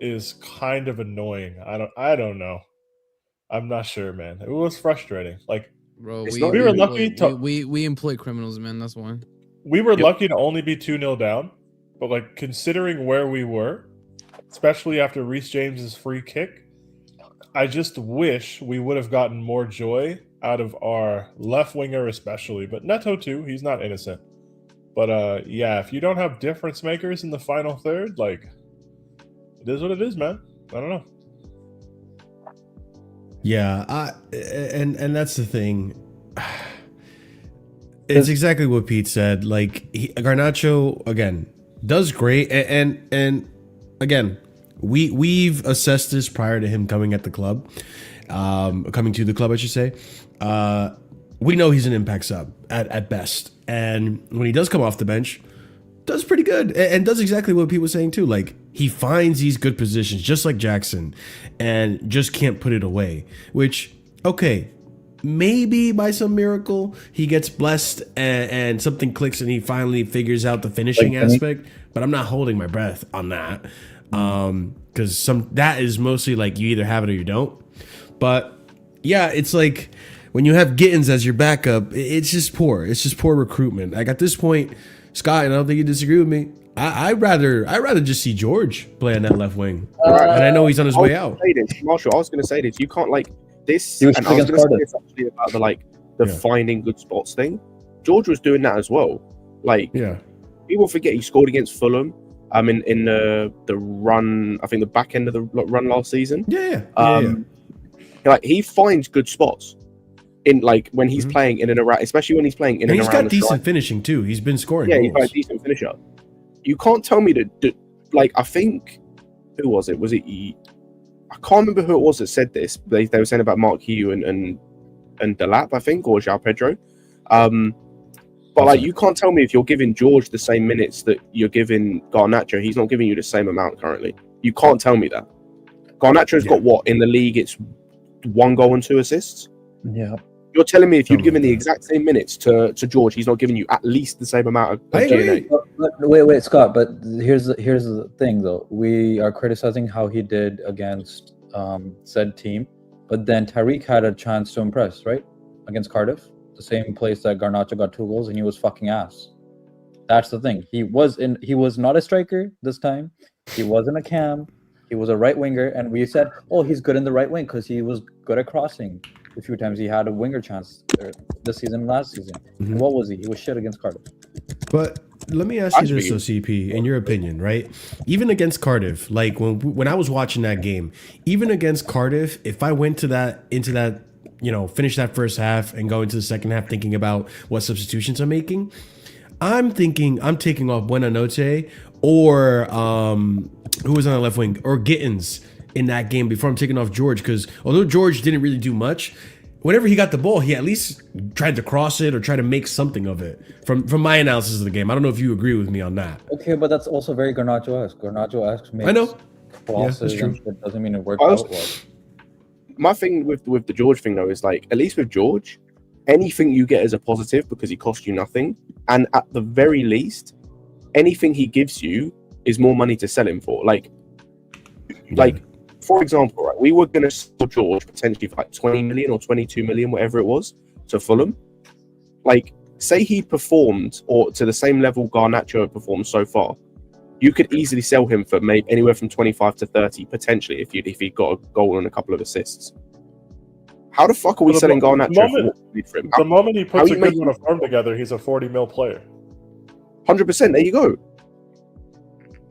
is kind of annoying. I don't know. I'm not sure, man. It was frustrating. Like, Bro, It's we, not we, even- employ, lucky to- we employ criminals, man. That's why. we were Yep. lucky to only be 2-0 down, but like considering where we were, especially after Reece James's free kick, I just wish we would have gotten more joy out of our left winger, especially. But Neto too, he's not innocent. But yeah, if you don't have difference makers in the final third, like, it is what it is, man. I don't know. Yeah, and that's the thing. It's exactly what Pete said. Like Garnacho again does great, and again, we've assessed this prior to him coming to the club, I should say. We know he's an impact sub at best, and when he does come off the bench, does pretty good and does exactly what Pete was saying too. Like he finds these good positions, just like Jackson, and just can't put it away. Which, okay, maybe by some miracle he gets blessed and something clicks and he finally figures out the finishing aspect. But I'm not holding my breath on that, because that is mostly like you either have it or you don't. But yeah, it's like when you have Gittins as your backup, it's just poor. It's just poor recruitment. Like at this point, Scott, and I don't think you disagree with me, I'd rather just see George play on that left wing, and I know he's on his way out. Marshall, I was going to say this. You can't like this. He was And I was against going to say Cardiff. this actually about the finding good spots thing. George was doing that as well. Like Yeah, people forget he scored against Fulham. In the run, I think the back end of the run last season. yeah. Like he finds good spots in like when he's playing in and around, especially when he's playing in And and he's around. got the decent strike. finishing too. He's been scoring. Yeah, he's got a goals. decent finisher. You can't tell me that. Like I think, who was it? Was it? I can't remember who it was that said this. They were saying about Mark Hugh and Delap, I think, or João Pedro. But like, you can't tell me if you're giving George the same minutes that you're giving Garnacho, he's not giving you the same amount currently. You can't tell me that. Garnacho's got what in the league? It's 1 goal and 2 assists. Yeah. You're telling me if you'd Something given like the that. exact same minutes to George, he's not giving you at least the same amount of I GNA. agree. But wait, Scott. But here's the thing, though. We are criticizing how he did against said team, but then Tariq had a chance to impress, right? Against Cardiff, the same place that Garnacho got 2 goals, and he was fucking ass. That's the thing. He was not a striker this time. He wasn't a cam. He was a right winger, and we said, oh, he's good in the right wing because he was good at crossing. A few times he had a winger chance this season and last season. And what was he? He was shit against Cardiff. But let me ask you this, though, CP, in your opinion, right? Even against Cardiff, like when I was watching that game, even against Cardiff, if I went into that, finish that first half and go into the second half thinking about what substitutions I'm making, I'm thinking I'm taking off Buenanote or who was on the left wing, or Gittins in that game before I'm taking off George, because although George didn't really do much, whenever he got the ball, he at least tried to cross it or try to make something of it. From my analysis of the game, I don't know if you agree with me on that. Okay, but that's also very Garnacho-esque. Garnacho-esque makes I know. crosses that's true. and shit. Doesn't mean it worked I was- out well. My thing with the George thing though is like, at least with George, anything you get is a positive because he costs you nothing, and at the very least, anything he gives you is more money to sell him for. Like for example, right, we were going to sell George potentially for like 20 million or 22 million, whatever it was, to Fulham. Like, say he performed or to the same level Garnacho had performed so far, you could easily sell him for maybe anywhere from 25 to 30 potentially if he got a goal and a couple of assists. How the fuck are we Well, the selling mo- the Garnacho for moment- what we need for him? The moment he puts you a good make- run of form together, he's a 40 mil player. 100%. There you go.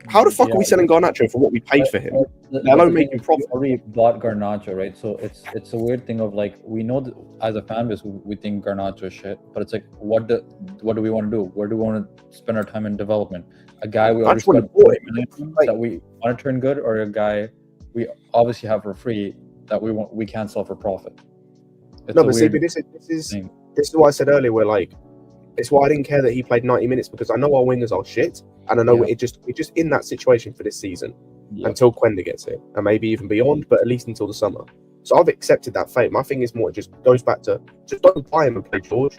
How the fuck are we Yeah. selling Garnacho for what we paid for him? The Let alone thing making is, profit. we already bought Garnacho, right? So it's a weird thing of like, we know that as a fan base we think Garnacho is shit, but it's like, what do we want to do? Where do we want to spend our time in development? A guy we I already just wanna spent buy 40 him. million Like- that we want to turn good, or a guy we obviously have for free that we can't sell for profit. It's No, a but see, weird but this is thing. what I said earlier. Where like, it's why I didn't care that he played 90 minutes because I know our wingers are shit, and I know Yeah. we're just in that situation for this season Yeah. until Quenda gets here, and maybe even beyond, but at least until the summer. So I've accepted that fate. My thing is more, it just goes back to just don't buy him and play George.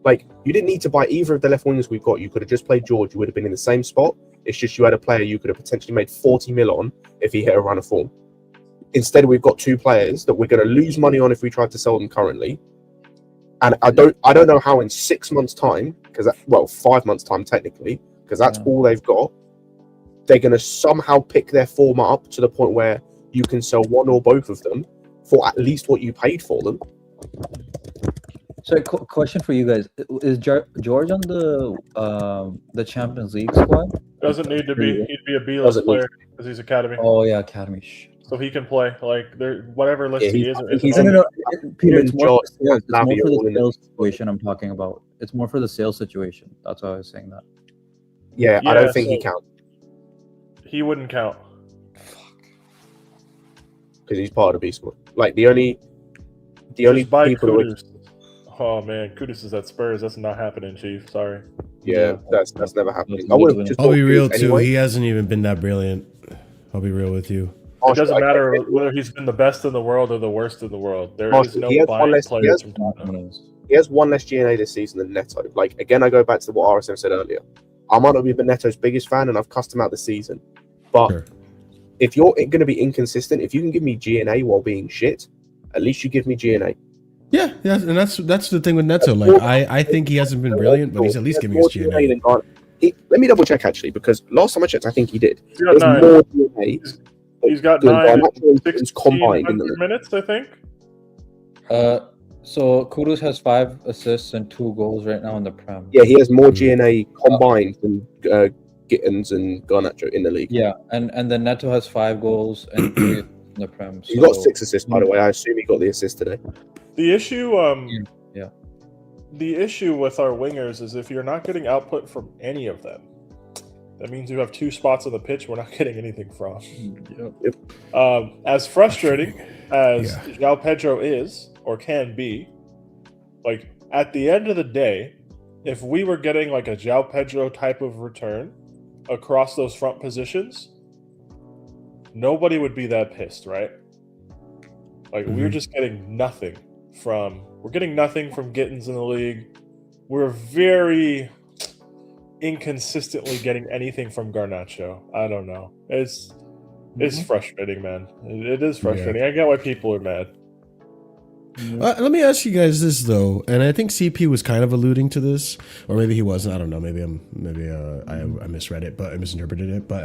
Like, you didn't need to buy either of the left wingers we've got. You could have just played George. You would have been in the same spot. It's just you had a player you could have potentially made 40 mil on if he hit a run of form. Instead, we've got two players that we're going to lose money on if we tried to sell them currently. And I don't know how in 6 months' time, 5 months' time technically, because that's all they've got. They're going to somehow pick their form up to the point where you can sell one or both of them for at least what you paid for them. So, question for you guys: is George on the Champions League squad? Doesn't need to be. He'd be a B-list player because he's academy. Oh yeah, academy. So he can play like whatever list he is. He's in Peter. It's more for the sales situation I'm talking about. It's more for the sales situation. That's why I was saying that. Yeah, I don't think he counts. He wouldn't count. Because he's part of the B squad. Like the only people Kudus. Oh man, Kudus is at Spurs. That's not happening, Chief. Sorry. Yeah, that's never happening. I'll be real too. Anyway. He hasn't even been that brilliant. I'll be real with you. It doesn't matter whether he's been the best in the world or the worst in the world. There is no buying players from Tottenham. He has one less GNA this season than Neto. Like again, I go back to what RSM said earlier. I might not be Neto's biggest fan, and I've cussed him out this season. But if you're going to be inconsistent, if you can give me GNA while being shit, at least you give me GNA. Yeah, and that's the thing with Neto. Like I think he hasn't been brilliant, but he's at least giving us GNA. Let me double check actually, because last time I checked, I think he did. He's got 9 combined in the minutes, I think. So Kudus has 5 assists and 2 goals right now in the Prem. Yeah, he has more GNA combined than Gittins and Garnacho in the league. Yeah, and then Neto has 5 goals and 3 in the Prem. He got 6 assists, by the way. I assume he got the assist today. The issue, the issue with our wingers is if you're not getting output from any of them, that means you have 2 spots on the pitch we're not getting anything from. Yep. As frustrating as João Pedro is or can be, like at the end of the day, if we were getting like a João Pedro type of return across those front positions, nobody would be that pissed, right? Like we're just getting nothing we're getting nothing from Gittins in the league. We're very inconsistently getting anything from Garnacho. I don't know. It's frustrating, man. It is frustrating. I get why people are mad. Let me ask you guys this though, and I think CP was kind of alluding to this, or maybe he wasn't. I don't know. Maybe I misread it, but I misinterpreted it. But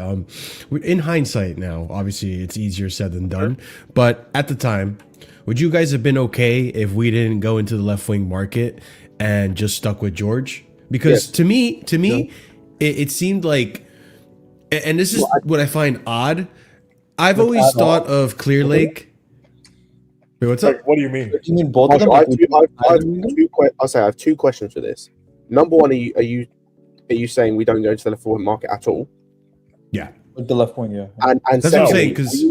in hindsight now, obviously it's easier said than done. But at the time, would you guys have been okay if we didn't go into the left wing market and just stuck with George? Because to me, it seemed like, and this is what I find odd. I've always thought of Clear Lake. Wait, what's up? What do you mean? You mean both of them? I have 2 questions for this. Number one, are you saying we don't go into the left wing market at all? Yeah, with the left wing, yeah. And that's what I'm saying. Because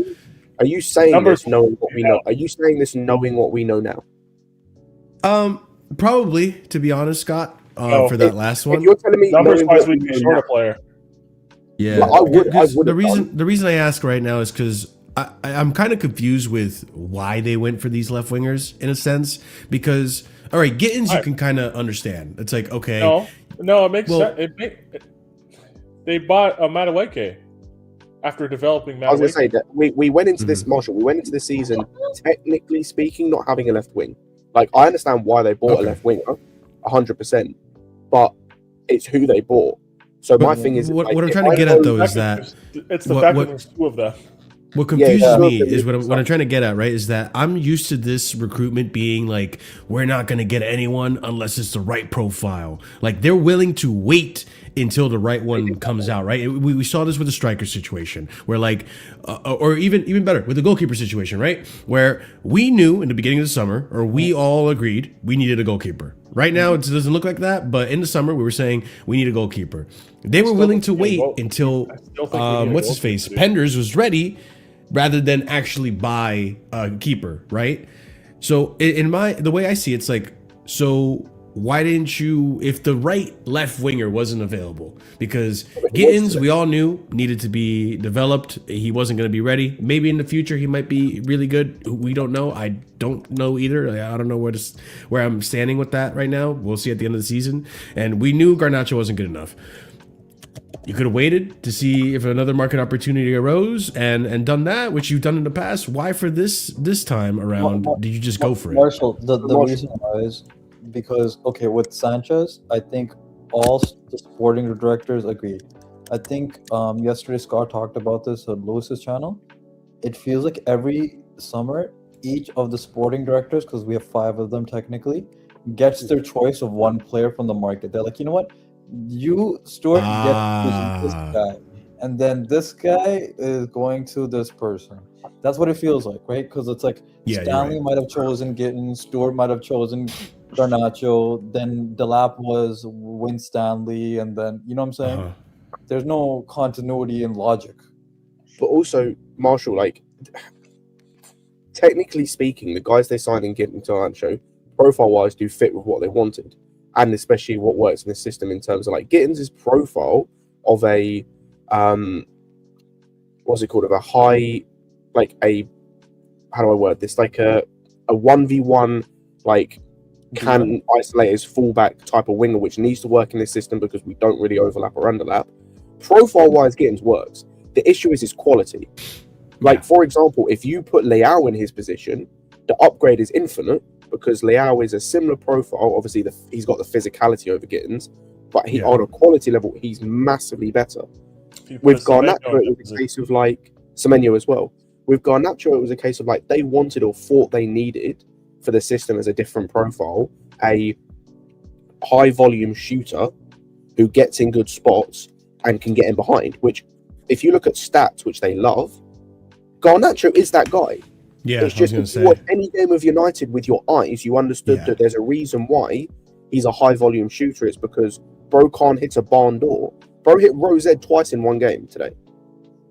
are you saying this knowing what we know? Are you saying this knowing what we know now? Probably, to be honest, Scott. For that last one, if you're telling me numbers-wise, we'd be short a player. Yeah, I would. The reason I ask right now is because I'm kind of confused with why they went for these left wingers in a sense. Because all right, Gittins you can kind of understand. It's like okay, no, it makes sense. They bought a Madueke after developing Madueke. I was going to say that we went into this, Marshall. We went into the season, technically speaking, not having a left wing. Like I understand why they bought a left winger, 100%, but it's who they bought. So my thing is, what I'm trying to get at though is that it's the fact that there's 2 of them. What confuses me is what I'm trying to get at, right? Is that I'm used to this recruitment being like, we're not going to get anyone unless it's the right profile. Like they're willing to wait until the right one comes out, right? We saw this with the striker situation where like, or even better with the goalkeeper situation, right? Where we knew in the beginning of the summer, or we all agreed we needed a goalkeeper. Right now, it doesn't look like that, but in the summer, we were saying we need a goalkeeper. They were willing to wait until, what's his face, Penders was ready, rather than actually buy a keeper, right? So the way I see it, it's like, so why didn't you, if the right left winger wasn't available? Because Gittins, we all knew, needed to be developed. He wasn't going to be ready. Maybe in the future he might be really good. We don't know. I don't know either. I don't know where I'm standing with that right now. We'll see at the end of the season. And we knew Garnacho wasn't good enough. You could have waited to see if another market opportunity arose and done that, which you've done in the past. Why for this time around did you just go for it? Marshall, the reason why is because, okay, with Sanchez, I think all the sporting directors agree. I think yesterday Scott talked about this on Lewis's channel. It feels like every summer, each of the sporting directors, because we have 5 of them technically, gets their choice of one player from the market. They're like, you know what? You, Stuart, get this guy. And then this guy is going to this person. That's what it feels like, right? Because it's like Stanley might have chosen Gittins, Stuart might have chosen Garnacho, then Delap was Winstanley, and then, you know what I'm saying? There's no continuity in logic. But also, Marshall, like, technically speaking, the guys they signed in Gittins to Garnacho, profile-wise, do fit with what they wanted. And especially what works in the system in terms of, like, Gittins' profile of a, what's it called, of a high, like a, how do I word this, like a 1v1, like, can isolate his fullback type of winger, which needs to work in this system because we don't really overlap or underlap. Profile-wise, Gittins works. The issue is his quality. Like, for example, if you put Leao in his position, the upgrade is infinite because Leao is a similar profile. Obviously, he's got the physicality over Gittins, but on a quality level, he's massively better. With Garnacho, it was a case of, like, Semenyo as well. With Garnacho, it was a case of, like, they wanted or thought they needed for the system as a different profile, a high-volume shooter who gets in good spots and can get in behind, which, if you look at stats, which they love, Garnacho is that guy. Yeah, it's just if you watch any game of United with your eyes, you understood that there's a reason why he's a high-volume shooter. It's because bro can't hit a barn door. Bro hit Rose Ed twice in one game today.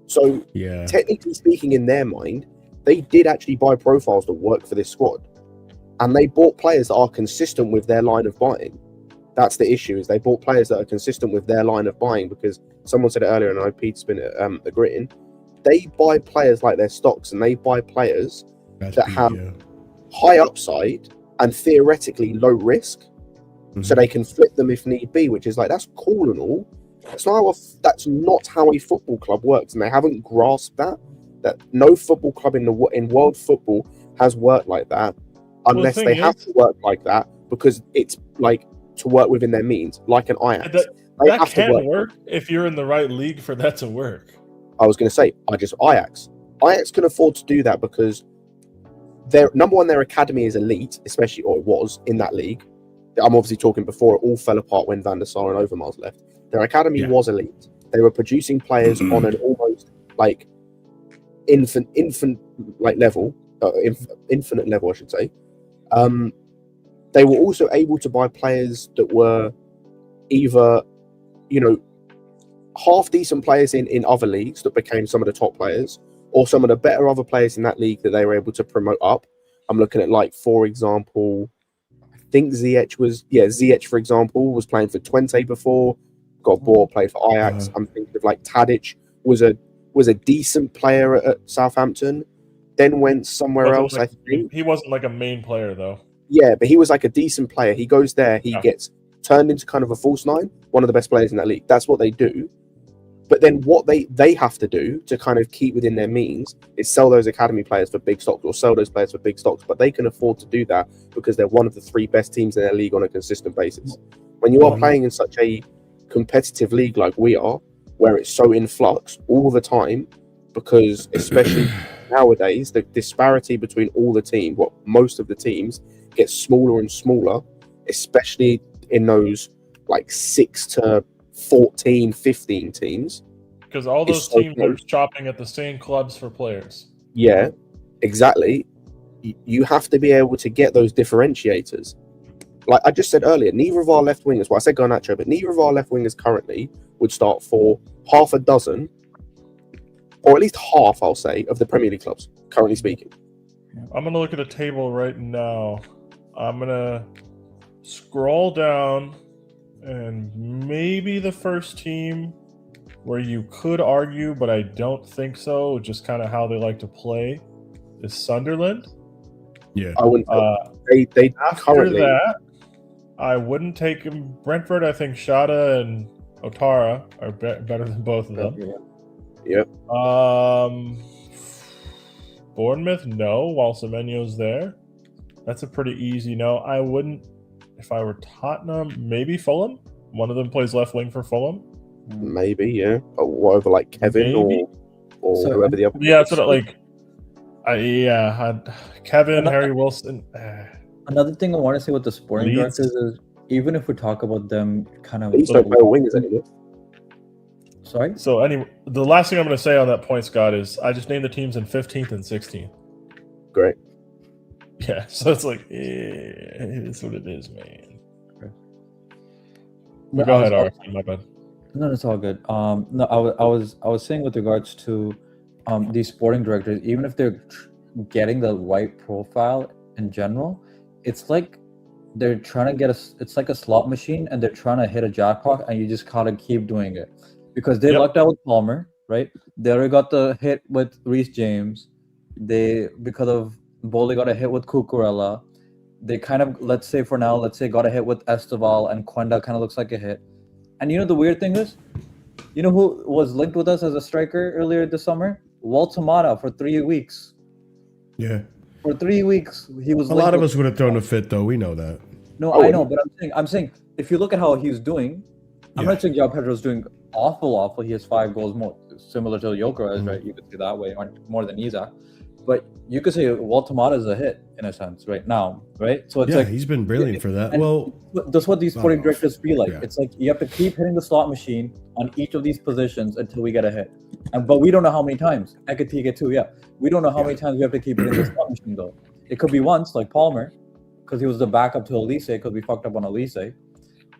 So, technically speaking, in their mind, they did actually buy profiles that work for this squad. And they bought players that are consistent with their line of buying. That's the issue, is they bought players that are consistent with their line of buying, because someone said it earlier, and I know Pete's been agreeing, they buy players like their stocks, and they buy players that have high upside and theoretically low risk, so they can flip them if need be, which is like, that's cool and all. That's not how a football club works, and they haven't grasped that no football club in world football has worked like that, unless they have to work like that because it's like to work within their means, like an Ajax. That can work if you're in the right league for that to work. I was going to say, Ajax can afford to do that because their number one, their academy is elite, especially, or it was in that league. I'm obviously talking before it all fell apart when Van der Sar and Overmars left. Their academy was elite. They were producing players on an almost like infinite level, I should say. They were also able to buy players that were either, half decent players in other leagues that became some of the top players, or some of the better other players in that league that they were able to promote up. I'm looking at, like, for example, I think Ziyech, for example, was playing for Twente before, got bought, played for Ajax. I'm thinking of, like, Tadic was a decent player at Southampton, then went somewhere else. Like, I think he wasn't like a main player though. Yeah, but he was like a decent player. He goes there, he gets turned into kind of a false nine, one of the best players in that league. That's what they do. But then what they have to do to kind of keep within their means is sell those academy players for big stocks, or sell those players for big stocks. But they can afford to do that because they're one of the 3 best teams in their league on a consistent basis. When you are playing in such a competitive league like we are, where it's so in flux all the time, because especially nowadays, the disparity between all the teams, most of the teams, gets smaller and smaller, especially in those like 6 to 14, 15 teams. Because all those teams are shopping at the same clubs for players. Yeah, exactly. You have to be able to get those differentiators. Like I just said earlier, neither of our left wingers, well, I said Garnacho, but neither of our left wingers currently would start for half a dozen, or at least half, I'll say, of the Premier League clubs, currently speaking. I'm going to look at a table right now. I'm going to scroll down, and maybe the first team where you could argue, but I don't think so, just kind of how they like to play, is Sunderland. Yeah. I wouldn't. They after currently... that, I wouldn't take him. Brentford, I think Shada and Otara are better than both of them. Yeah. Bournemouth, no. While Semenyo's there, that's a pretty easy no. I wouldn't, if I were Tottenham, maybe Fulham. One of them plays left wing for Fulham. Maybe, yeah. Or whatever, like Kevin Maybe. or So- whoever the other. Yeah, that's what Kevin, Ano- Harry Wilson. Another thing I want to say with the sporting Leeds. directors is, even if we talk about them kind of... He's no better wingers anymore. Sorry? So anyway, the last thing I'm going to say on that point, Scott, is I just named the teams in 15th and 16th. Great. Yeah, so it's like, it is what it is, man. But go ahead, Arson, my bad. No, it's all good. No, I was saying with regards to these sporting directors, even if they're getting the right profile in general, it's like they're trying to get it's like a slot machine, and they're trying to hit a jackpot, and you just gotta keep doing it because they lucked out with Palmer, right? They already got the hit with Reece James. They, because of Bowley, got a hit with Cucurella. They kind of, let's say got a hit with Esteval, and Quenda kind of looks like a hit. And you know the weird thing is, you know who was linked with us as a striker earlier this summer? Walt Tamada for 3 weeks. Yeah. For 3 weeks, he was. A lot of us would have thrown a fit, though. We know that. No, Oh, I know, but I'm saying, if you look at how he's doing, I'm Yeah. not saying João Pedro's doing awful. He has 5 goals more, similar to Gyökeres, right? You could say that way, or more than Isak. But you could say Walt Tamada is a hit in a sense right now, right? So it's Yeah, like he's been brilliant for that. and Well, that's what these sporting directors feel like. Yeah. It's like you have to keep hitting the slot machine on each of these positions until we get a hit. But we don't know how many times. Ekatike too, yeah. We don't know how many times we have to keep hitting the slot machine though. It could be once, like Palmer, because he was the backup to Elise, because we fucked up on Elise.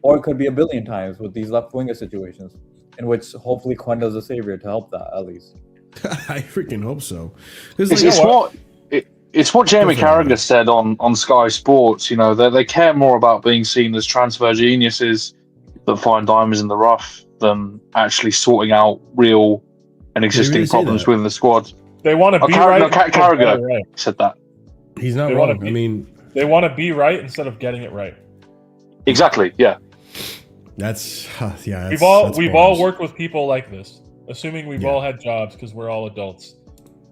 Or it could be a billion times with these left winger situations, in which hopefully Quenda's the savior to help that at least. I freaking hope so. 'Cause, It's, like, it's what Jamie Go for it, Carragher man. said on Sky Sports. You know, they care more about being seen as transfer geniuses that find diamonds in the rough than actually sorting out real and existing really say problems that? with the squad. They want to be Carragher, right. Carragher Right. said that. he's not They wanna wrong. be- I mean, They want to be right instead of getting it right. Exactly. Yeah. that's yeah. We've that's all bars. worked with people like this, assuming we've Yeah. all had jobs because we're all adults.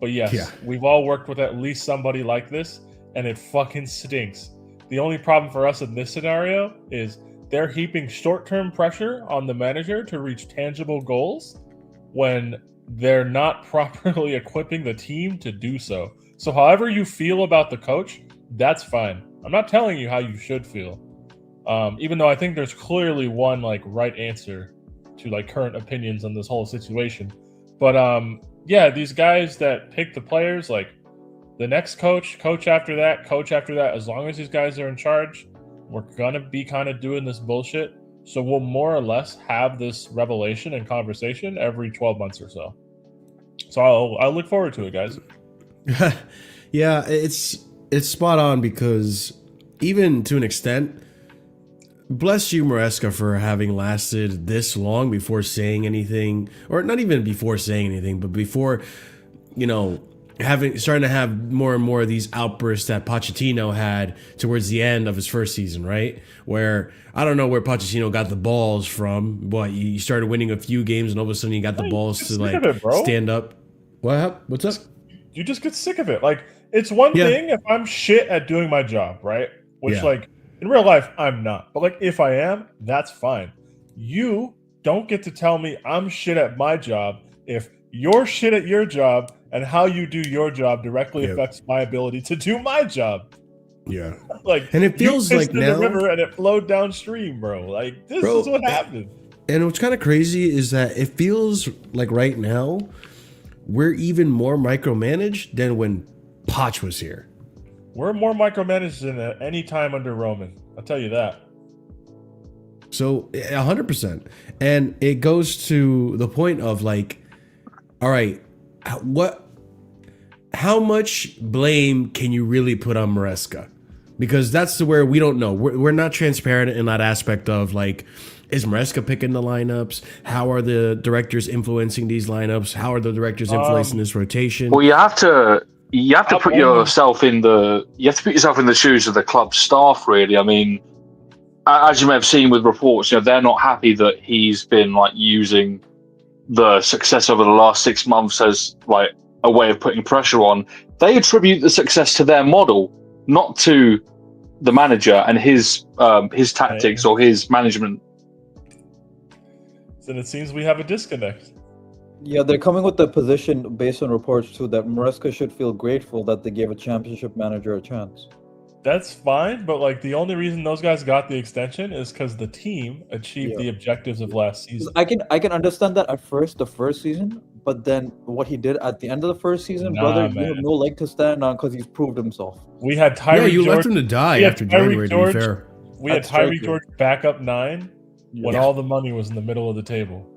But yes, Yeah. we've all worked with at least somebody like this, and it fucking stinks. The only problem for us in this scenario is they're heaping short-term pressure on the manager to reach tangible goals when they're not properly equipping the team to do so. So however you feel about the coach, that's fine. I'm not telling you how you should feel. Even though I think there's clearly one like right answer to like current opinions on this whole situation. But yeah, these guys that pick the players, like the next coach after that, as long as these guys are in charge, we're gonna be kind of doing this bullshit. So we'll more or less have this revelation and conversation every 12 months or so. So I'll look forward to it, guys. Yeah, it's spot on because even to an extent, bless you, Maresca, for having lasted this long before saying anything, or not even before saying anything, but before, you know, starting to have more and more of these outbursts that Pochettino had towards the end of his first season, right? Where I don't know where Pochettino got the balls from, but you started winning a few games and all of a sudden you got the Hey, balls get to sick like of it, bro. stand up. What's up? You just get sick of it. Like, it's one Yeah. thing if I'm shit at doing my job, right? Which, Yeah. like, in real life, I'm not. But, like, if I am, that's fine. You don't get to tell me I'm shit at my job if you're shit at your job and how you do your job directly Yep. affects my ability to do my job. Yeah. Like, And it feels you like pissed in now- the river and it flowed downstream, bro. Like, this Bro, is what happened. And what's kind of crazy is that it feels like right now we're even more micromanaged than when Poch was here. We're more micromanaged than at any time under Roman. I'll tell you that. So 100%. And it goes to the point of like, all right, how much blame can you really put on Maresca? Because that's where we don't know. We're not transparent in that aspect of like, is Maresca picking the lineups? How are the directors influencing these lineups? How are the directors influencing this rotation? Well, you have to I'll put blame yourself in the shoes of the club staff. Really, I mean, as you may have seen with reports, they're not happy that he's been like using the success over the last 6 months as like a way of putting pressure on. They attribute the success to their model, not to the manager and his tactics or his management. So it seems we have a disconnect. Yeah, they're coming with the position based on reports too that Maresca should feel grateful that they gave a championship manager a chance. That's fine, but like the only reason those guys got the extension is because the team achieved the objectives of last season. I can understand that at first, the first season, but then what he did at the end of the first season, brother, you have no leg to stand on because he's proved himself. We had Tyreek. Yeah, you George, left him to die after January. To be fair, we had Tyreek George back up 9 when all the money was in the middle of the table.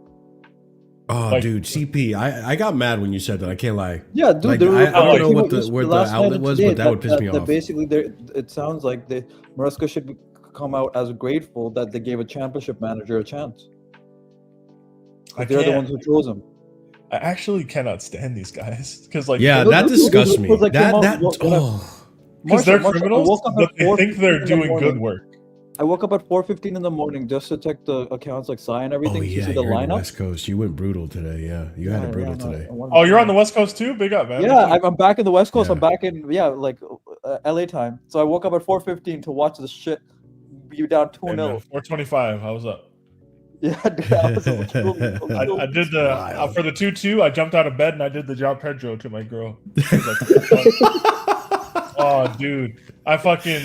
Oh, like, dude, CP, I got mad when you said that. I can't lie. Yeah, dude, like, I don't know where the outlet was, but that would piss me off. Basically, it sounds like Maresca should come out as grateful that they gave a championship manager a chance. They're the ones who chose him. I actually cannot stand these guys because, like, that disgusts me. Because they're criminals, but they think they're doing good work. I woke up at 4:15 in the morning just to check the accounts like Sai and everything. Oh yeah, to see the you're lineup. On the West Coast. You went brutal today. Yeah, you had it brutal today. Oh, you're on the West Coast too? Big up, man. Yeah, I'm back in the West Coast. I'm back in like LA time. So I woke up at 4:15 to watch the shit be down 2-0. 4:25. How was up? Yeah, dude, I did the for the 2-2. I jumped out of bed and I did the João Pedro to my girl. Oh, dude, I fucking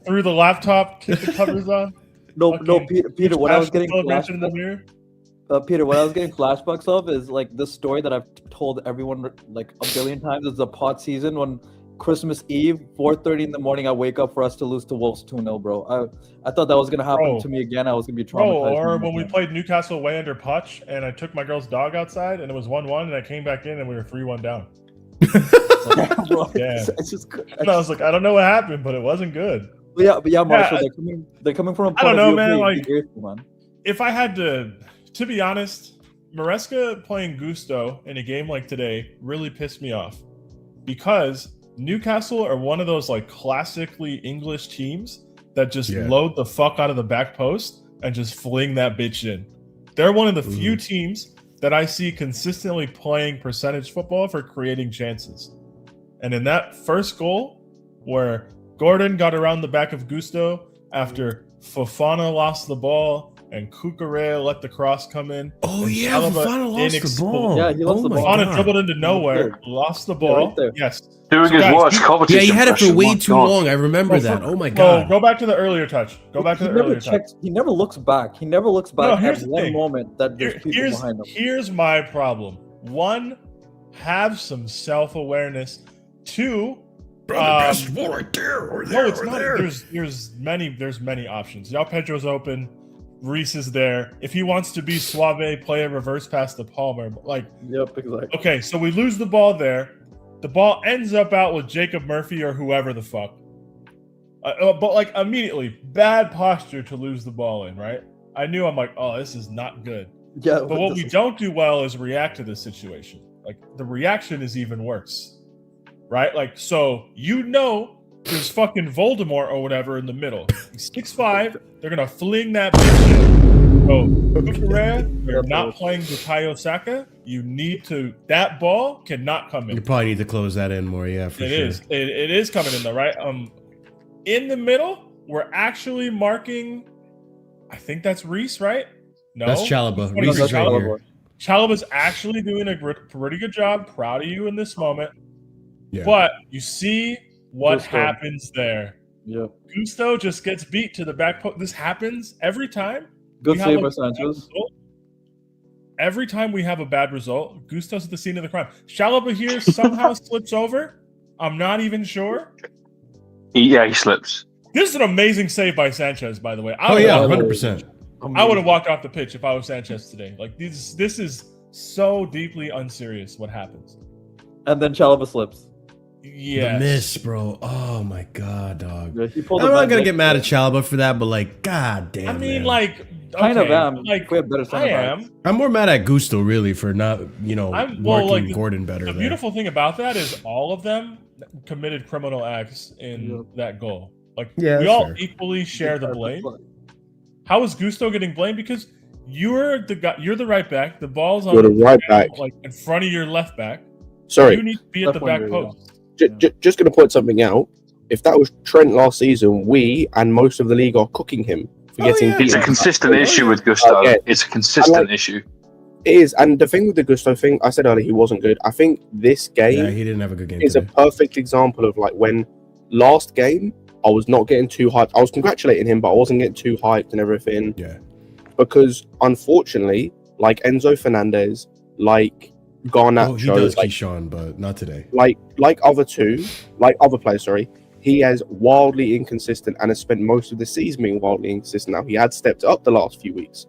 threw the laptop, kicked the covers on. No, Peter. What I was getting Peter, what I was getting flashbacks of is like this story that I've told everyone like a billion times. It's the pot season when Christmas Eve, 4:30 in the morning, I wake up for us to lose to Wolves 2-0, bro. I thought that was gonna happen to me again. I was gonna be traumatized. Or when we played Newcastle away under Poch, and I took my girl's dog outside, and it was 1-1, and I came back in, and we were 3-1 down. Yeah, and I was like, I don't know what happened, but it wasn't good. But yeah, Marshall, they're coming from a point I don't know, of view man. like, grateful, man. If I had to be honest, Maresca playing Gusto in a game like today really pissed me off because Newcastle are one of those like classically English teams that just load the fuck out of the back post and just fling that bitch in. They're one of the few teams that I see consistently playing percentage football for creating chances. And in that first goal, where Gordon got around the back of Gusto after Fofana lost the ball and Cucurella let the cross come in. Oh yeah, Fofana lost the ball. Yeah, he lost the ball. Fofana dribbled into nowhere, lost the ball. Yes. Doing his worst competition. Yeah, he had it for way too long. I remember that. Oh my god. Go back to the earlier touch. He never looks back. He never looks back at one moment that there's people behind him. Here's my problem. 1, have some self-awareness. 2, there's more right there. Or there, no, it's or not. there. There's many options. João Pedro's open. Reese is there. If he wants to be suave, play a reverse pass to Palmer. Like, yep, exactly. Okay, so we lose the ball there. The ball ends up out with Jacob Murphy or whoever the fuck. But like immediately, bad posture to lose the ball in, right? I knew I'm like, oh, this is not good. Yeah. But what we don't do well is react to this situation. Like the reaction is even worse, right? Like, so there's fucking Voldemort or whatever in the middle. He's 6'5". They're gonna fling that bitch in. So, you're not playing Bukayo Saka. You need to. That ball cannot come in. You probably need to close that in more. Yeah, for sure. It is coming in though, right? In the middle, we're actually marking. I think that's Reese, right? No, that's Chalobah. Reese is right here. Chalobah's actually doing a pretty good job. Proud of you in this moment. Yeah. But you see what happens there. Yep. Gusto just gets beat to the back post. This happens every time. Good save by Sanchez. Every time we have a bad result, Gusto's at the scene of the crime. Chalobah here somehow slips over. I'm not even sure. Yeah, he slips. This is an amazing save by Sanchez, by the way. 100%. I would have walked off the pitch if I was Sanchez today. Like this is so deeply unserious what happens. And then Chalobah slips. Yeah, the miss, bro. Oh my god, dog. Yeah, I'm not gonna get mad at Chalobah for that, but like, god damn. I mean, man. like, kind of am. Like, we have better I am. I'm more mad at Gusto really for not, marking Gordon better. The beautiful thing about that is all of them committed criminal acts in that goal. Like, we all equally share the blame. How is Gusto getting blamed? Because you're the guy. You're the right back. The ball's on You're the right back. like in front of your left back. Sorry, You need to be at the back post. just going to point something out. If that was Trent last season, we and most of the league are cooking him for getting beat. It's a consistent issue with Gusto. Yeah. It's a consistent issue. It is, and the thing with the Gusto thing, I said earlier he wasn't good. I think this game he didn't have a good game. is a perfect example of like when last game I was not getting too hyped. I was congratulating him, but I wasn't getting too hyped and everything. Yeah. Because unfortunately, like Enzo Fernandez, like Garnacho, he does like Keyshawn, but not today. like other players, sorry. He has wildly inconsistent and has spent most of the season being wildly inconsistent. Now he had stepped up the last few weeks.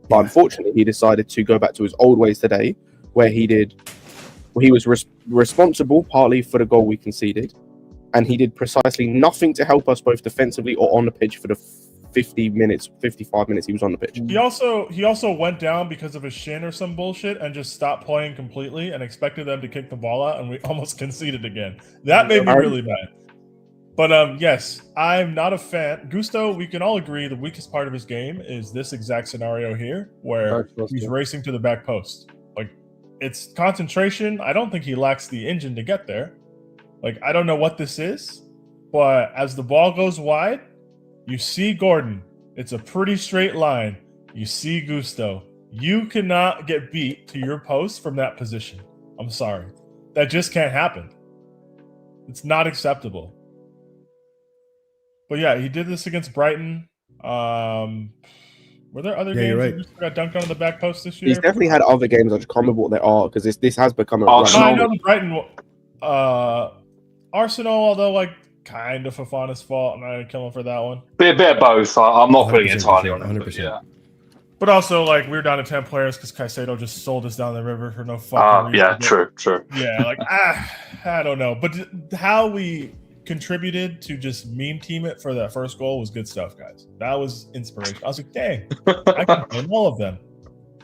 But unfortunately, he decided to go back to his old ways today, where he was responsible partly for the goal we conceded, and he did precisely nothing to help us both defensively or on the pitch for the 55 minutes he was on the pitch. He also went down because of his shin or some bullshit and just stopped playing completely and expected them to kick the ball out, and we almost conceded again. That made me really mad. But yes, I'm not a fan. Gusto, we can all agree the weakest part of his game is this exact scenario here, where he's racing to the back post. Like, it's concentration. I don't think he lacks the engine to get there. Like, I don't know what this is, but as the ball goes wide, you see Gordon. It's a pretty straight line. You see Gusto. You cannot get beat to your post from that position. I'm sorry. That just can't happen. It's not acceptable. But yeah, he did this against Brighton. Were there other games that just got dunked on the back post this year? He's definitely had other games. I just can't remember what they are because this has become a I know the Brighton Arsenal, although like kind of Fofana's fault. I'm not gonna kill him for that one. Be a bit of both. I'm not putting it entirely on it. 100%. But also, like, we're down to 10 players because Caicedo just sold us down the river for no fucking reason. Yeah, true. Yeah, like, I don't know. But how we contributed to just meme team it for that first goal was good stuff, guys. That was inspiration. I was like, dang, I can blame all of them.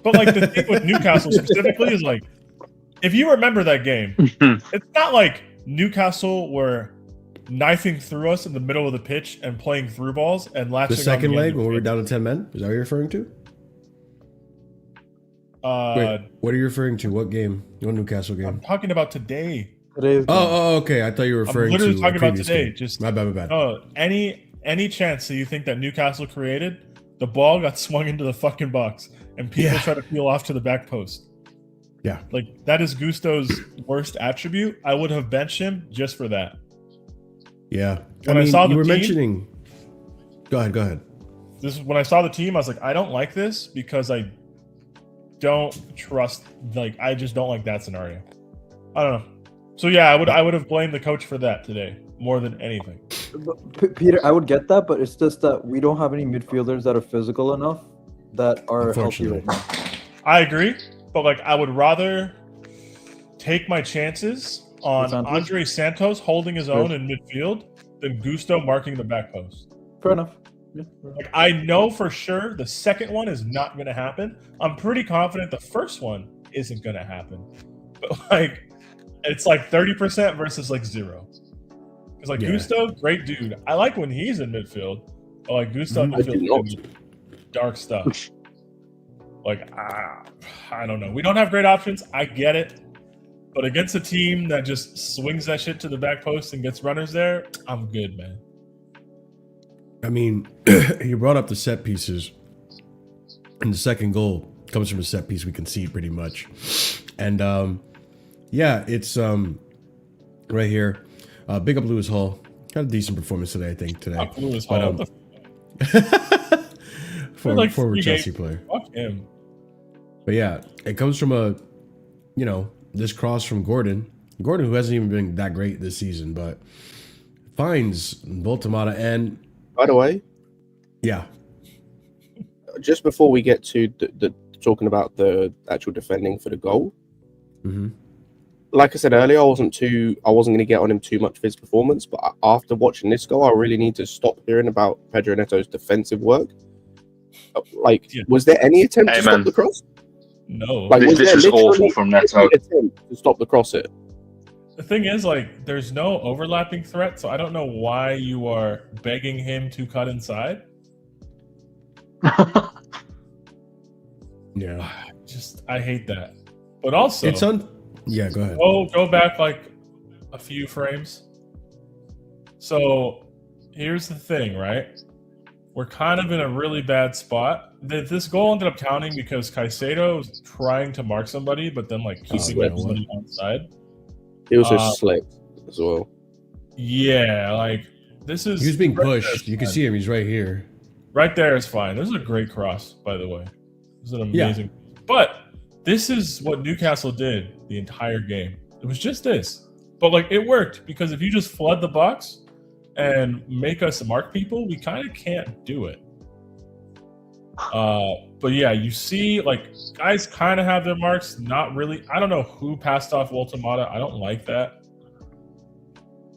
But, like, the thing with Newcastle specifically is, like, if you remember that game, it's not like Newcastle were knifing through us in the middle of the pitch and playing through balls and latching the second on leg when we were down to 10 men? Is that what you're referring to? Wait, what are you referring to? What game? What Newcastle game? I'm talking about today. Okay. I thought you were referring to. I'm literally talking about today. Game. Just my bad. Any chance that you think that Newcastle created, the ball got swung into the fucking box and people try to peel off to the back post. Yeah, like that is Gusto's worst attribute. I would have benched him just for that. Yeah, when I saw you were team, mentioning. Go ahead. This is when I saw the team. I was like, I don't like this because I don't trust. Like, I just don't like that scenario. I don't know. So yeah, I would have blamed the coach for that today more than anything. Peter, I would get that, but it's just that we don't have any midfielders that are physical enough that are healthy right now. I agree, but like I would rather take my chances on Andre Santos holding his own in midfield than Gusto marking the back post. Fair enough. Yeah, like I know for sure the second one is not going to happen. I'm pretty confident the first one isn't going to happen. But like it's like 30% versus like 0. Because like Gusto, great dude. I like when he's in midfield. But like Gusto in midfield, dark stuff. Like I don't know. We don't have great options. I get it. But against a team that just swings that shit to the back post and gets runners there, I'm good, man. I mean, you brought up the set pieces. And the second goal comes from a set piece we concede pretty much. And yeah, it's right here. Big up Lewis Hall. Got a decent performance today, I think, today. Lewis Hall. Former Chelsea player. Fuck him. But yeah, it comes from this cross from Gordon. Gordon, who hasn't even been that great this season, but finds Boltamata. And by the way, yeah, just before we get to the talking about the actual defending for the goal, like I said earlier, I wasn't going to get on him too much for his performance, but after watching this goal, I really need to stop hearing about Pedro Neto's defensive work. Like, was there any attempt to stop the cross? No. Like, this was awful from Neto. Attempt to stop the cross it? The thing is, like, there's no overlapping threat, so I don't know why you are begging him to cut inside. Yeah. I hate that. But also, It's on. Yeah, go ahead. go back like a few frames. So here's the thing, right? We're kind of in a really bad spot. This goal ended up counting because Caicedo was trying to mark somebody, but then like keeping everybody onside. He also slipped as well. Yeah, like this is. He was being right pushed. You can see him. He's right here. Right there is fine. This is a great cross, by the way. This is an amazing. But this is what Newcastle did the entire game. It was just this. But like it worked because if you just flood the box and make us mark people, we kind of can't do it. But yeah, you see like guys kind of have their marks, not really. I don't know who passed off Ultimata. I don't like that.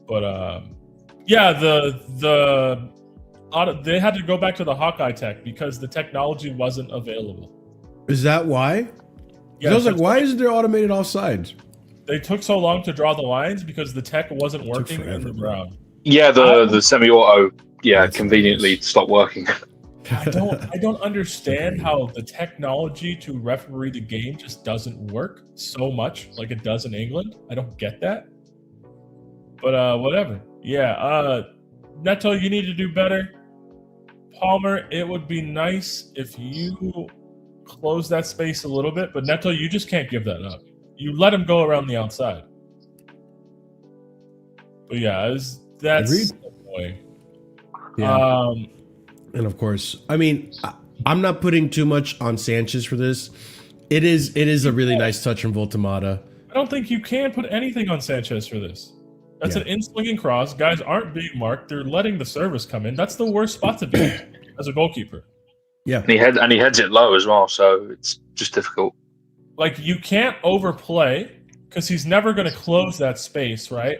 But yeah, they had to go back to the Hawkeye tech because the technology wasn't available. Is that why? Yeah, I was like, why isn't there automated offsides? They took so long to draw the lines because the tech wasn't working in the ground. Yeah, the semi-auto, conveniently stopped working. I don't understand how the technology to referee the game just doesn't work so much like it does in England. I don't get that. But whatever. Yeah, Neto, you need to do better. Palmer, it would be nice if you close that space a little bit, but Neto, you just can't give that up. You let him go around the outside. But yeah, that's annoying. Yeah. And of course, I mean, I'm not putting too much on Sanchez for this. It is a really nice touch from Voltemata. I don't think you can put anything on Sanchez for this. That's an in-swinging cross. Guys aren't being marked. They're letting the service come in. That's the worst spot to be as a goalkeeper. Yeah. And he heads it low as well, so it's just difficult. Like, you can't overplay because he's never going to close that space, right?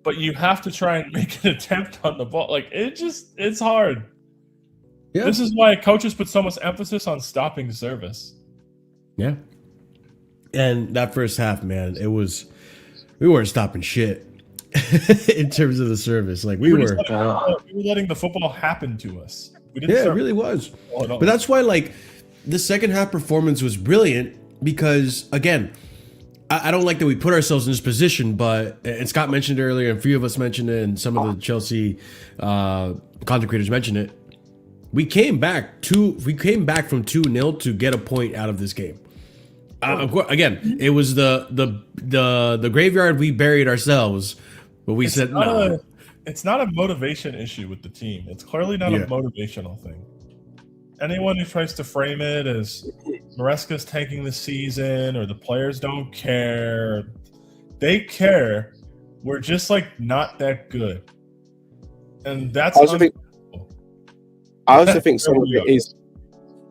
But you have to try and make an attempt on the ball. Like, it's hard. Yeah. This is why coaches put so much emphasis on stopping service. Yeah. And that first half, man, we weren't stopping shit in terms of the service. Like we were letting the football happen to us. It really was. But that's why, like, the second half performance was brilliant because, again, I don't like that we put ourselves in this position, but, and Scott mentioned it earlier, and a few of us mentioned it, and some of the Chelsea content creators mentioned it. We came back from 2-0 to get a point out of this game. Of course, again, it was the graveyard we buried ourselves, but we said no. It's not a motivation issue with the team. It's clearly not a motivational thing. Anyone who tries to frame it as Maresca's tanking the season or the players don't care, they care. We're just like not that good, and that's. I also think some of it is.